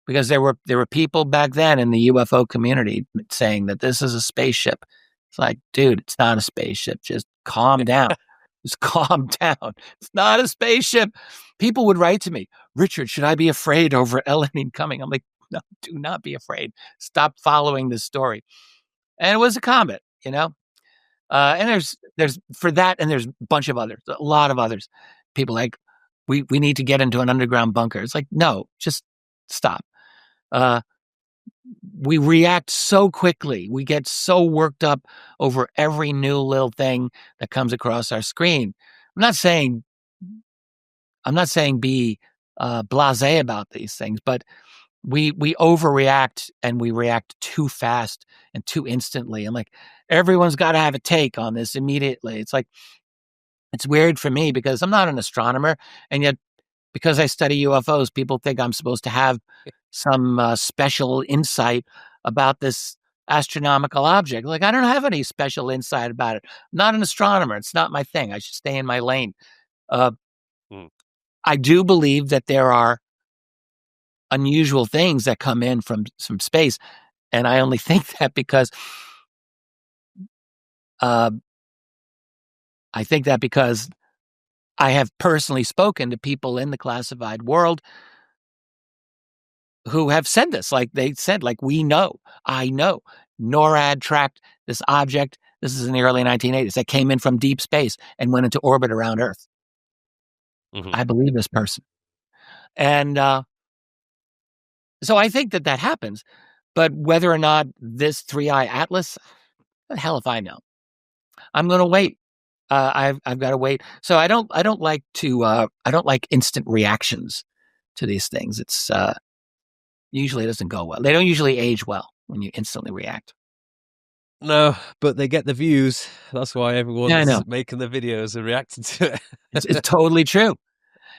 because there were people back then in the UFO community saying that this is a spaceship. It's like, dude, it's not a spaceship. Just calm down. Just calm down. It's not a spaceship. People would write to me, Richard, should I be afraid over Elenine coming? I'm like, no, do not be afraid. Stop following this story. And it was a comet, you know? And there's for that, and there's a bunch of others, a lot of others. People like, we need to get into an underground bunker. It's like, no, just stop. We react so quickly. We get so worked up over every new little thing that comes across our screen. I'm not saying be blasé about these things, but we overreact and we react too fast and too instantly. And like, everyone's got to have a take on this immediately. It's like, it's weird for me because I'm not an astronomer, and yet because I study UFOs, people think I'm supposed to have some special insight about this astronomical object. Like, I don't have any special insight about it. I'm not an astronomer. It's not my thing. I should stay in my lane. I do believe that there are unusual things that come in from space. And I only think that because I have personally spoken to people in the classified world who have said this. Like, they said, like, I know NORAD tracked this object. This is in the early 1980s that came in from deep space and went into orbit around Earth. Mm-hmm. I believe this person. And so I think that happens. But whether or not this 3i Atlas, the hell if I know. I'm going to wait. I've got to wait. So I don't like instant reactions to these things. It's usually it doesn't go well. They don't usually age well when you instantly react. No, but they get the views. That's why everyone's making the videos and reacting to it. It's totally true.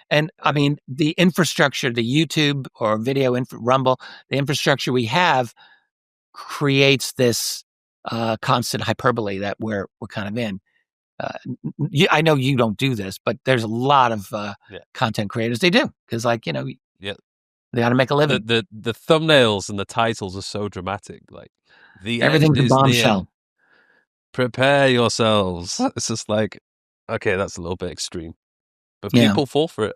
And I mean, the infrastructure, the YouTube or video Rumble, the infrastructure we have creates this constant hyperbole that we're kind of in. I know you don't do this, but there's a lot of content creators. They do, because, like, they got to make a living. The thumbnails and the titles are so dramatic. Like, everything's a bombshell. Prepare yourselves. It's just like, okay, that's a little bit extreme, but people fall for it.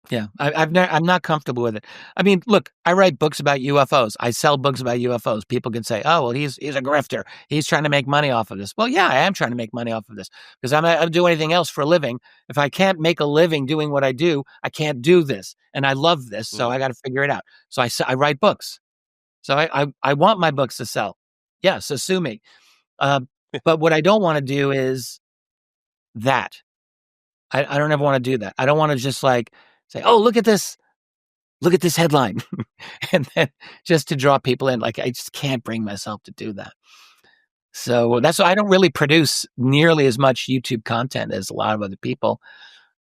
Yeah, I'm not comfortable with it. I mean, look, I write books about UFOs. I sell books about UFOs. People can say, "Oh, well, he's a grifter. He's trying to make money off of this." Well, yeah, I am trying to make money off of this because I don't do anything else for a living. If I can't make a living doing what I do, I can't do this, and I love this, so I got to figure it out. So I write books. So I want my books to sell. Yeah, so sue me. But what I don't want to do is that. I don't ever want to do that. I don't want to just like say, "Oh, look at this headline," and then just to draw people in. Like, I just can't bring myself to do that. So that's why I don't really produce nearly as much YouTube content as a lot of other people.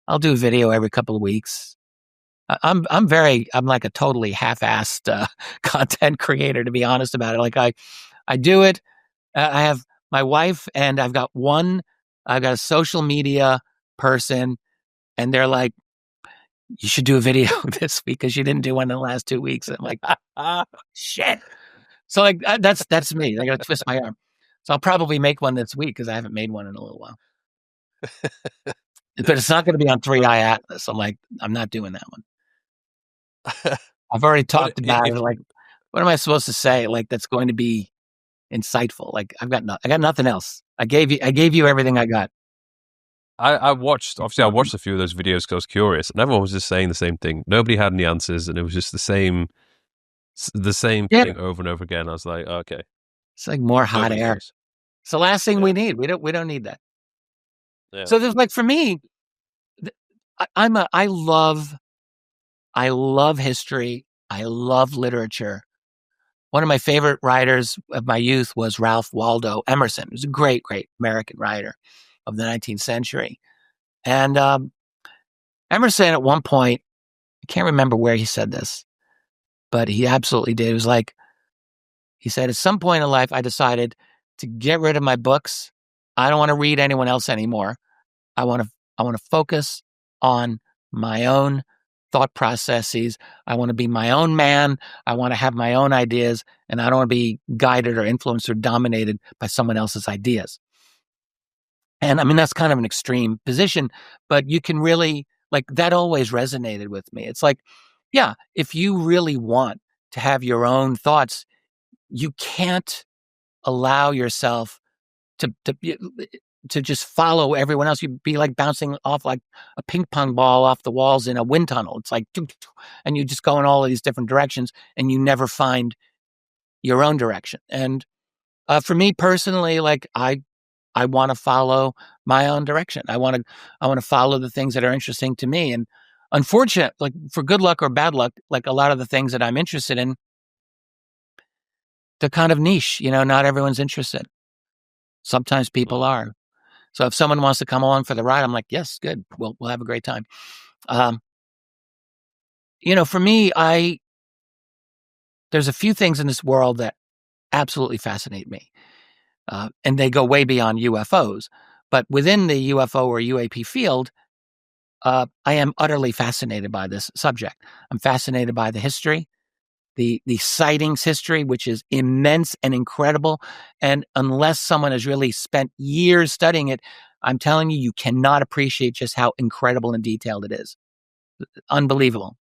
I'll do a video every couple of weeks. I'm like a totally half-assed content creator, to be honest about it. Like, I do it. I have my wife, and I've got a social media person, and they're like, "You should do a video this week because you didn't do one in the last 2 weeks." And I'm like, shit. So, like, that's me. I got to twist my arm. So I'll probably make one this week because I haven't made one in a little while. But it's not going to be on 3i Atlas. I'm like, I'm not doing that one. I've already talked about it. Like, what am I supposed to say? Like, that's going to be insightful. Like, I got nothing else. I gave you everything I got. I watched a few of those videos because I was curious, and everyone was just saying the same thing. Nobody had any answers, and it was just the same thing over and over again. I was like, okay, it's like more hot air. It's the last thing we need. We don't need that. Yeah. So there's, like, for me, I love history. I love literature. One of my favorite writers of my youth was Ralph Waldo Emerson. He was a great, great American writer of the 19th century. And Emerson, at one point, can't remember where he said this, but he absolutely did. It was like, he said, at some point in life, I decided to get rid of my books. I don't want to read anyone else anymore. I want to focus on my own thought processes. I want to be my own man. I want to have my own ideas, and I don't want to be guided or influenced or dominated by someone else's ideas. And I mean, that's kind of an extreme position, but you can really, like, that always resonated with me. It's like, yeah, if you really want to have your own thoughts, you can't allow yourself to just follow everyone else. You'd be like bouncing off like a ping pong ball off the walls in a wind tunnel. It's like, and you just go in all of these different directions, and you never find your own direction. And for me personally, like I want to follow my own direction. I want to follow the things that are interesting to me. And unfortunately, like, for good luck or bad luck, like, a lot of the things that I'm interested in, they're kind of niche. Not everyone's interested. Sometimes people are. So if someone wants to come along for the ride, I'm like, yes, good. We'll have a great time. For me, there's a few things in this world that absolutely fascinate me. And they go way beyond UFOs. But within the UFO or UAP field, I am utterly fascinated by this subject. I'm fascinated by the history, the sightings history, which is immense and incredible. And unless someone has really spent years studying it, I'm telling you, you cannot appreciate just how incredible and detailed it is. Unbelievable.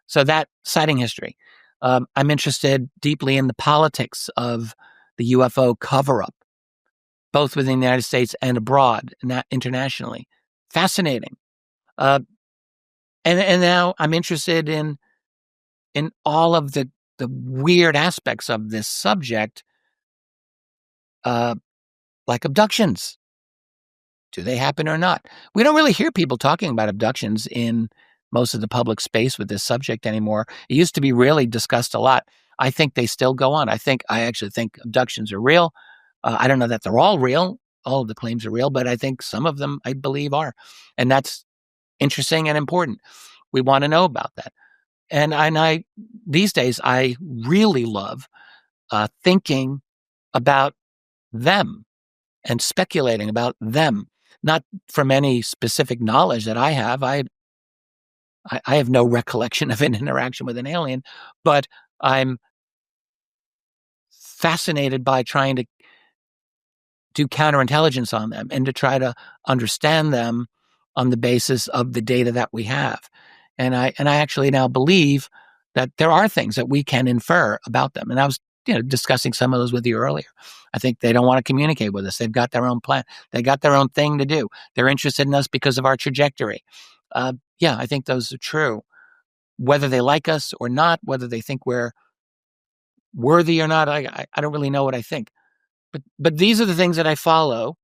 So that sighting history. I'm interested deeply in the politics of the UFO cover-up, both within the United States and abroad, and internationally. Fascinating. And now I'm interested in all of the weird aspects of this subject, like abductions. Do they happen or not? We don't really hear people talking about abductions in most of the public space with this subject anymore. It used to be really discussed a lot. I think they still go on. I actually think abductions are real. I don't know that they're all real. All of the claims are real, but I think some of them, I believe, are. And that's interesting and important. We want to know about that. And I these days, I really love thinking about them and speculating about them, not from any specific knowledge that I have. I have no recollection of an interaction with an alien, but I'm fascinated by trying to do counterintelligence on them and to try to understand them on the basis of the data that we have. And I actually now believe that there are things that we can infer about them. And I was, discussing some of those with you earlier. I think they don't want to communicate with us. They've got their own plan. They got their own thing to do. They're interested in us because of our trajectory. Yeah, I think those are true. Whether they like us or not, whether they think we're worthy or not, I don't really know what I think. But these are the things that I follow,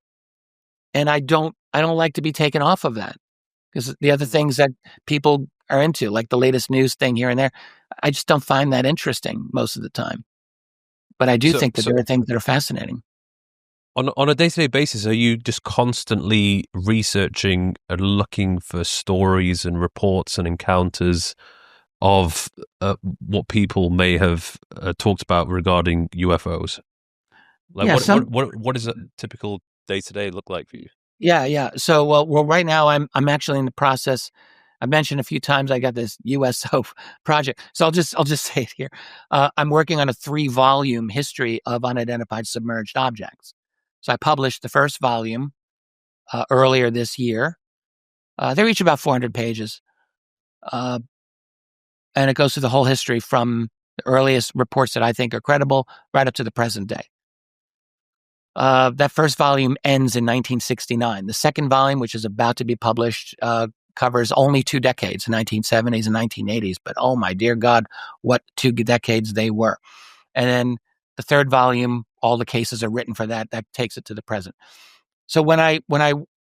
and I don't like to be taken off of that, because the other things that people are into, like the latest news thing here and there, I just don't find that interesting most of the time. But I do think that there are things that are fascinating. On a day-to-day basis, are you just constantly researching and looking for stories and reports and encounters of what people may have talked about regarding UFOs? Like, Yeah, what does a typical day-to-day look like for you? Yeah. So, well, right now I'm actually in the process. I mentioned a few times I got this USO project, so I'll just say it here. I'm working on a 3-volume history of unidentified submerged objects. So I published the first volume earlier this year. They're each about 400 pages, and it goes through the whole history from the earliest reports that I think are credible right up to the present day. That first volume ends in 1969. The second volume, which is about to be published, covers only 2 decades, the 1970s and 1980s. But oh my dear God, what 2 decades they were. And then the third volume, all the cases are written for that. That takes it to the present. So when I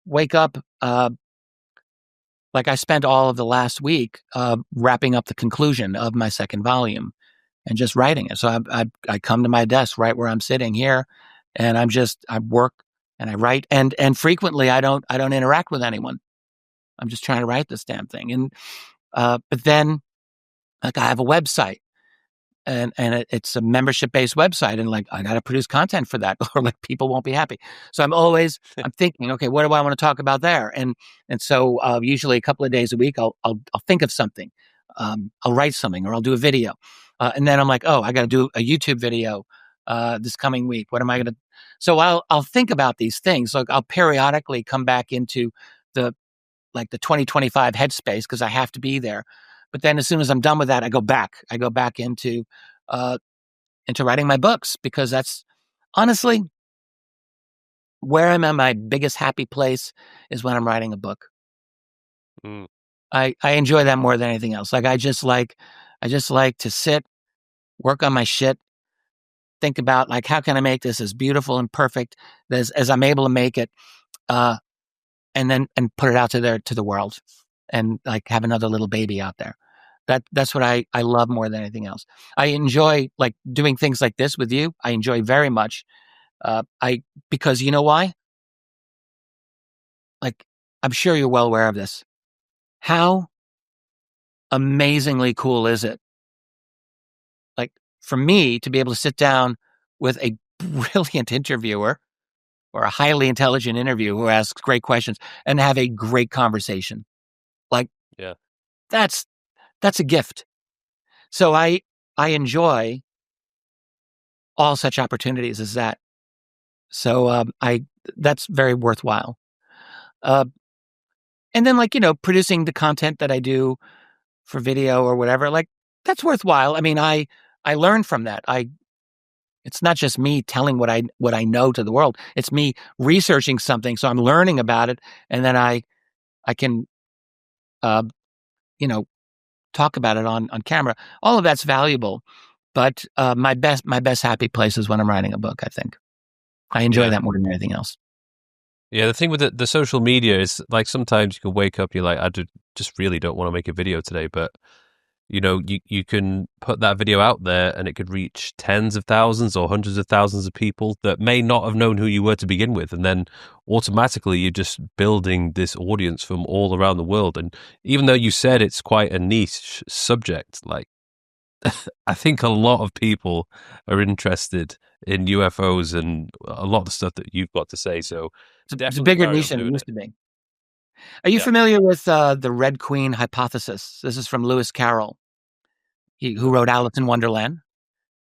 wake up, like I spent all of the last week wrapping up the conclusion of my second volume and just writing it. So I come to my desk right where I'm sitting here, and I work and I write, and frequently I don't interact with anyone. I'm just trying to write this damn thing. And but then Like I have a website and it's a membership based website, and like I got to produce content for that, or like people won't be happy. So I'm thinking, okay, what do I want to talk about there? And so usually a couple of days a week, I'll think of something, I'll write something, or I'll do a video, and then I'm like, oh, I got to do a YouTube video this coming week. What am I going to? So I'll think about these things. Like I'll periodically come back into the the 2025 headspace because I have to be there. But then as soon as I'm done with that, I go back. I go back uh, into writing my books because that's honestly where I'm at my biggest happy place is when I'm writing a book. Mm. I enjoy that more than anything else. Like I just like to sit, work on my shit, think about like how can I make this as beautiful and perfect as I'm able to make it, and then put it out to the world, and like have another little baby out there. That's what I love more than anything else. I enjoy like doing things like this with you. I enjoy very much. Because you know why? Like I'm sure you're well aware of this. How amazingly cool is it? Like for me to be able to sit down with a brilliant interviewer or a highly intelligent interviewer who asks great questions and have a great conversation. Like Yeah. that's a gift. So I enjoy all such opportunities as that. So I that's very worthwhile. Uh, and then like producing the content that I do for video or whatever, like that's worthwhile. I mean, I learn from that. It's not just me telling what I know to the world. It's me researching something, so I'm learning about it, and then I can uh, you know talk about it on camera. All of that's valuable. But my best happy place is when I'm writing a book. I think I enjoy Yeah. that more than anything else. Yeah, the thing with the social media is like sometimes you can wake up, you're like, just really don't want to make a video today, but you can put that video out there and it could reach tens of thousands or hundreds of thousands of people that may not have known who you were to begin with. And then automatically you're just building this audience from all around the world. And even though you said it's quite a niche subject, like I think a lot of people are interested in UFOs and a lot of the stuff that you've got to say. So It's a definitely bigger carry niche on than it doing used it. to be. Are you Yeah. familiar with the Red Queen hypothesis? This is from Lewis Carroll, who No. wrote Alice in Wonderland,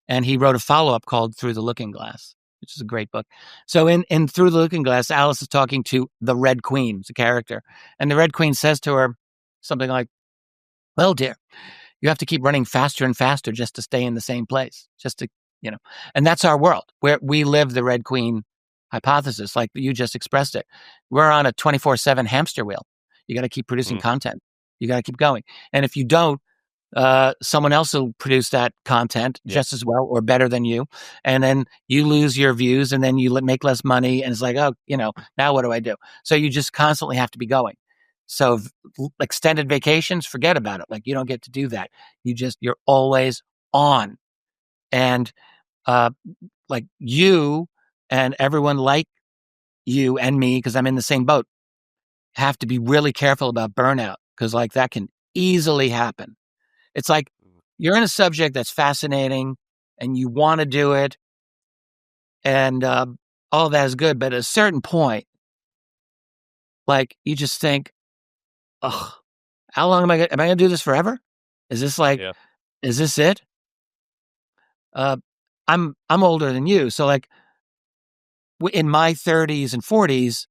and he wrote a follow-up called Through the Looking Glass, which is a great book. So in Through the Looking Glass, Alice is talking to the Red Queen, it's a character, and the Red Queen says to her something like, "Well, dear, you have to keep running faster and faster just to stay in the same place, just to, and that's our world where we live the Red Queen hypothesis, like you just expressed it. We're on a 24/7 hamster wheel. You got to keep producing Mm. content. You got to keep going. And if you don't, someone else will produce that content Yeah. just as well or better than you. And then you lose your views and then you make less money. And it's like, oh, now what do I do? So you just constantly have to be going. So extended vacations, forget about it. Like you don't get to do that. You're always on. And uh, like you and everyone like you and me, because I'm in the same boat, have to be really careful about burnout because like that can easily happen. It's like you're in a subject that's fascinating and you want to do it and all that is good. But at a certain point, like you just think, oh, how long am I going to do this forever? Is this Yeah. is this it? Uh, I'm older than you. So like in my 30s and 40s,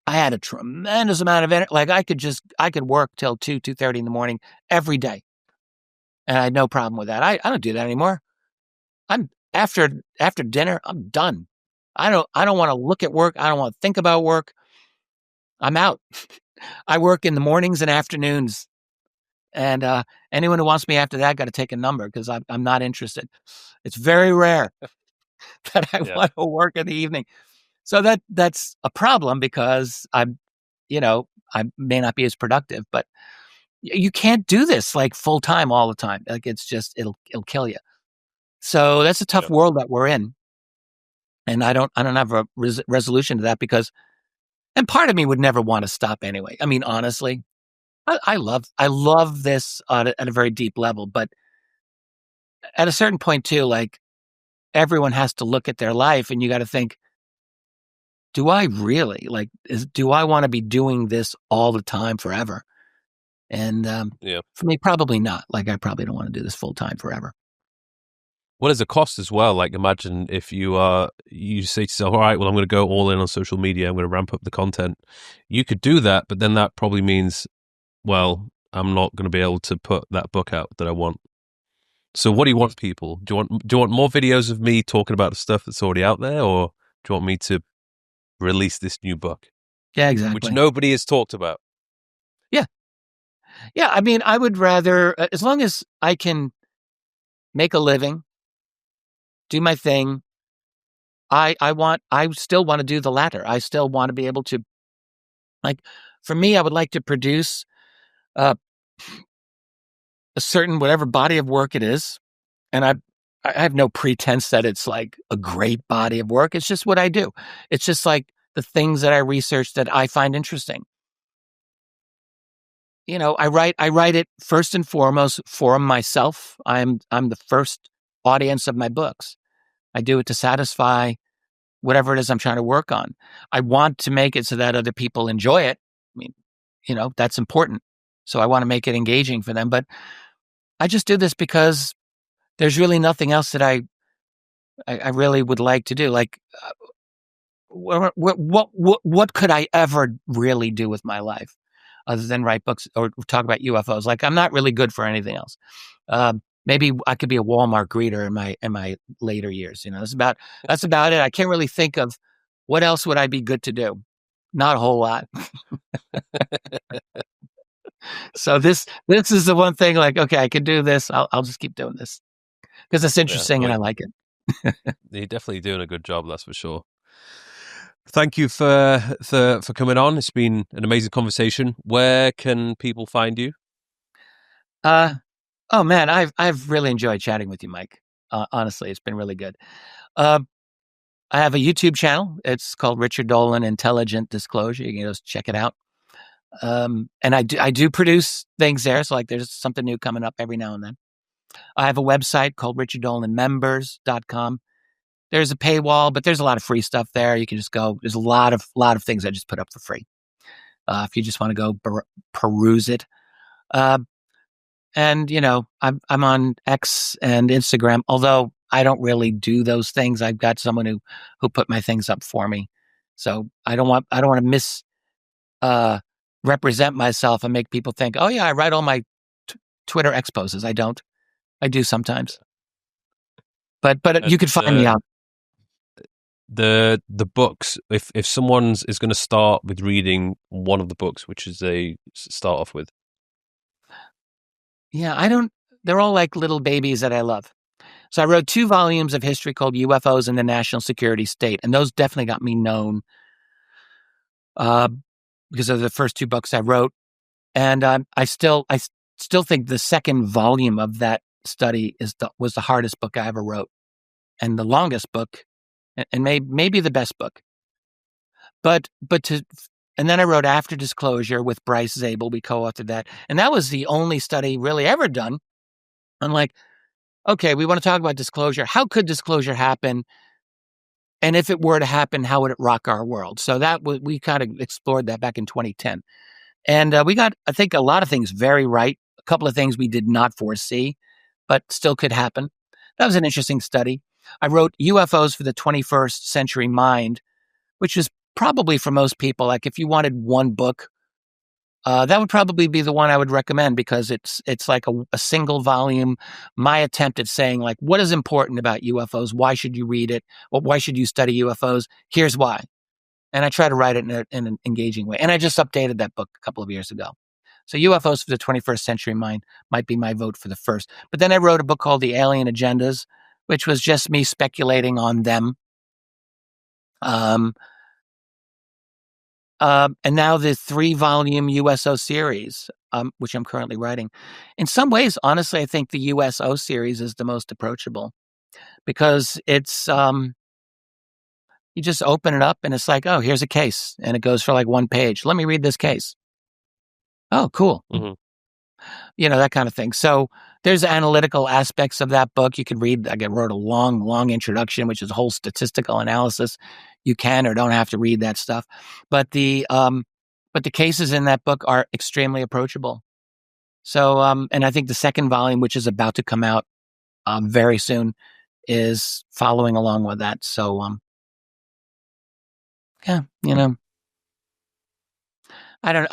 I had a tremendous amount of energy. Like I could work till 2:30 in the morning every day. And I had no problem with that. I don't do that anymore. I'm after dinner, I'm done. I don't want to look at work. I don't want to think about work. I'm out. I work in the mornings and afternoons. And anyone who wants me after that got to take a number because I'm not interested. It's very rare that I Yeah. want to work in the evening. So that's a problem because I may not be as productive, but you can't do this like full time all the time. Like it's just it'll kill you. So that's a tough Yeah. world that we're in, and I don't have a resolution to that because, and part of me would never want to stop anyway. I mean, honestly, I love this at a very deep level, but at a certain point too, like everyone has to look at their life, and you got to think, do I really do I want to be doing this all the time forever? And Yeah. for me, probably not. Like I probably don't want to do this full time forever. Well, there's a cost as well. Like, imagine if you say to yourself, all right, well, I'm going to go all in on social media. I'm going to ramp up the content. You could do that, but then that probably means, well, I'm not going to be able to put that book out that I want. So what do you want, people? Do you want more videos of me talking about the stuff that's already out there, or do you want me to release this new book, Yeah, which exactly. nobody has talked about? Yeah. Yeah. I mean, I would rather, as long as I can make a living, do my thing. I still want to do the latter. I still want to be able to, like, for me, I would like to produce uh, a certain whatever body of work it is. And I have no pretense that it's like a great body of work. It's just what I do. It's just like the things that I research that I find interesting. I write it first and foremost for myself. I'm the first audience of my books. I do it to satisfy whatever it is I'm trying to work on. I want to make it so that other people enjoy it. I mean, that's important. So I want to make it engaging for them, but I just do this because there's really nothing else that I really would like to do. Like, what could I ever really do with my life other than write books or talk about UFOs? Like, I'm not really good for anything else. Maybe I could be a Walmart greeter in my later years. That's about it. I can't really think of what else would I be good to do. Not a whole lot. So this is the one thing. Like, okay, I can do this. I'll just keep doing this because it's Yeah, interesting and well, I like it. you're definitely doing a good job, that's for sure. Thank you for coming on. It's been an amazing conversation. Where can people find you? Oh man, I've really enjoyed chatting with you, Mike. Honestly, it's been really good. I have a YouTube channel. It's called Richard Dolan Intelligent Disclosure. You can just check it out. And I do produce things there. So like there's something new coming up every now and then. I have a website called richarddolanmembers.com. There's a paywall, but there's a lot of free stuff there. You can just go. There's a lot of things I just put up for free. If you just want to go peruse it. And I'm on X and Instagram, although I don't really do those things. I've got someone who put my things up for me. So I don't want to represent myself and make people think, oh yeah, I write all my Twitter exposes. I don't. I do sometimes. But you could find me out. The books, if someone is going to start with reading one of the books, which is they start off with? Yeah, they're all like little babies that I love. So I wrote 2 volumes of history called UFOs and the National Security State, and those definitely got me known because of the first 2 books I wrote. And I still think the second volume of that study was the hardest book I ever wrote, and the longest book, and maybe the best book. And then I wrote After Disclosure with Bryce Zabel. We co-authored that, and that was the only study really ever done. I'm like, okay, we want to talk about disclosure. How could disclosure happen? And if it were to happen, how would it rock our world? So we kind of explored that back in 2010. And we got, I think, a lot of things very right. A couple of things we did not foresee, but still could happen. That was an interesting study. I wrote UFOs for the 21st Century Mind, which is probably for most people, like if you wanted one book, that would probably be the one I would recommend because it's like a single volume. My attempt at saying like, what is important about UFOs? Why should you read it? Well, why should you study UFOs? Here's why. And I try to write it in an engaging way. And I just updated that book a couple of years ago. So UFOs for the 21st Century Mind might be my vote for the first. But then I wrote a book called The Alien Agendas, which was just me speculating on them. And now the 3-volume USO series, which I'm currently writing. In some ways, honestly, I think the USO series is the most approachable because it's you just open it up and it's like, oh, here's a case, and it goes for like 1 page. Let me read this case. Oh, cool. Mhm. That kind of thing. So there's analytical aspects of that book. You could read. I wrote a long introduction, which is a whole statistical analysis. You can or don't have to read that stuff, but the cases in that book are extremely approachable. So, and I think the second volume, which is about to come out very soon, is following along with that. So, yeah, I don't.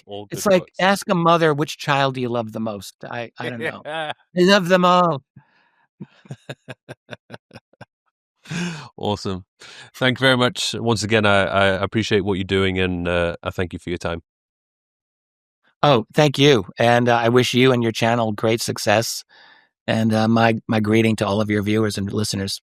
All It's good like books. ask a mother which child do you love the most. I don't know. I love them all. Awesome. Thank you very much. Once again, I appreciate what you're doing, and I thank you for your time. Oh, thank you, and I wish you and your channel great success. And my greeting to all of your viewers and listeners.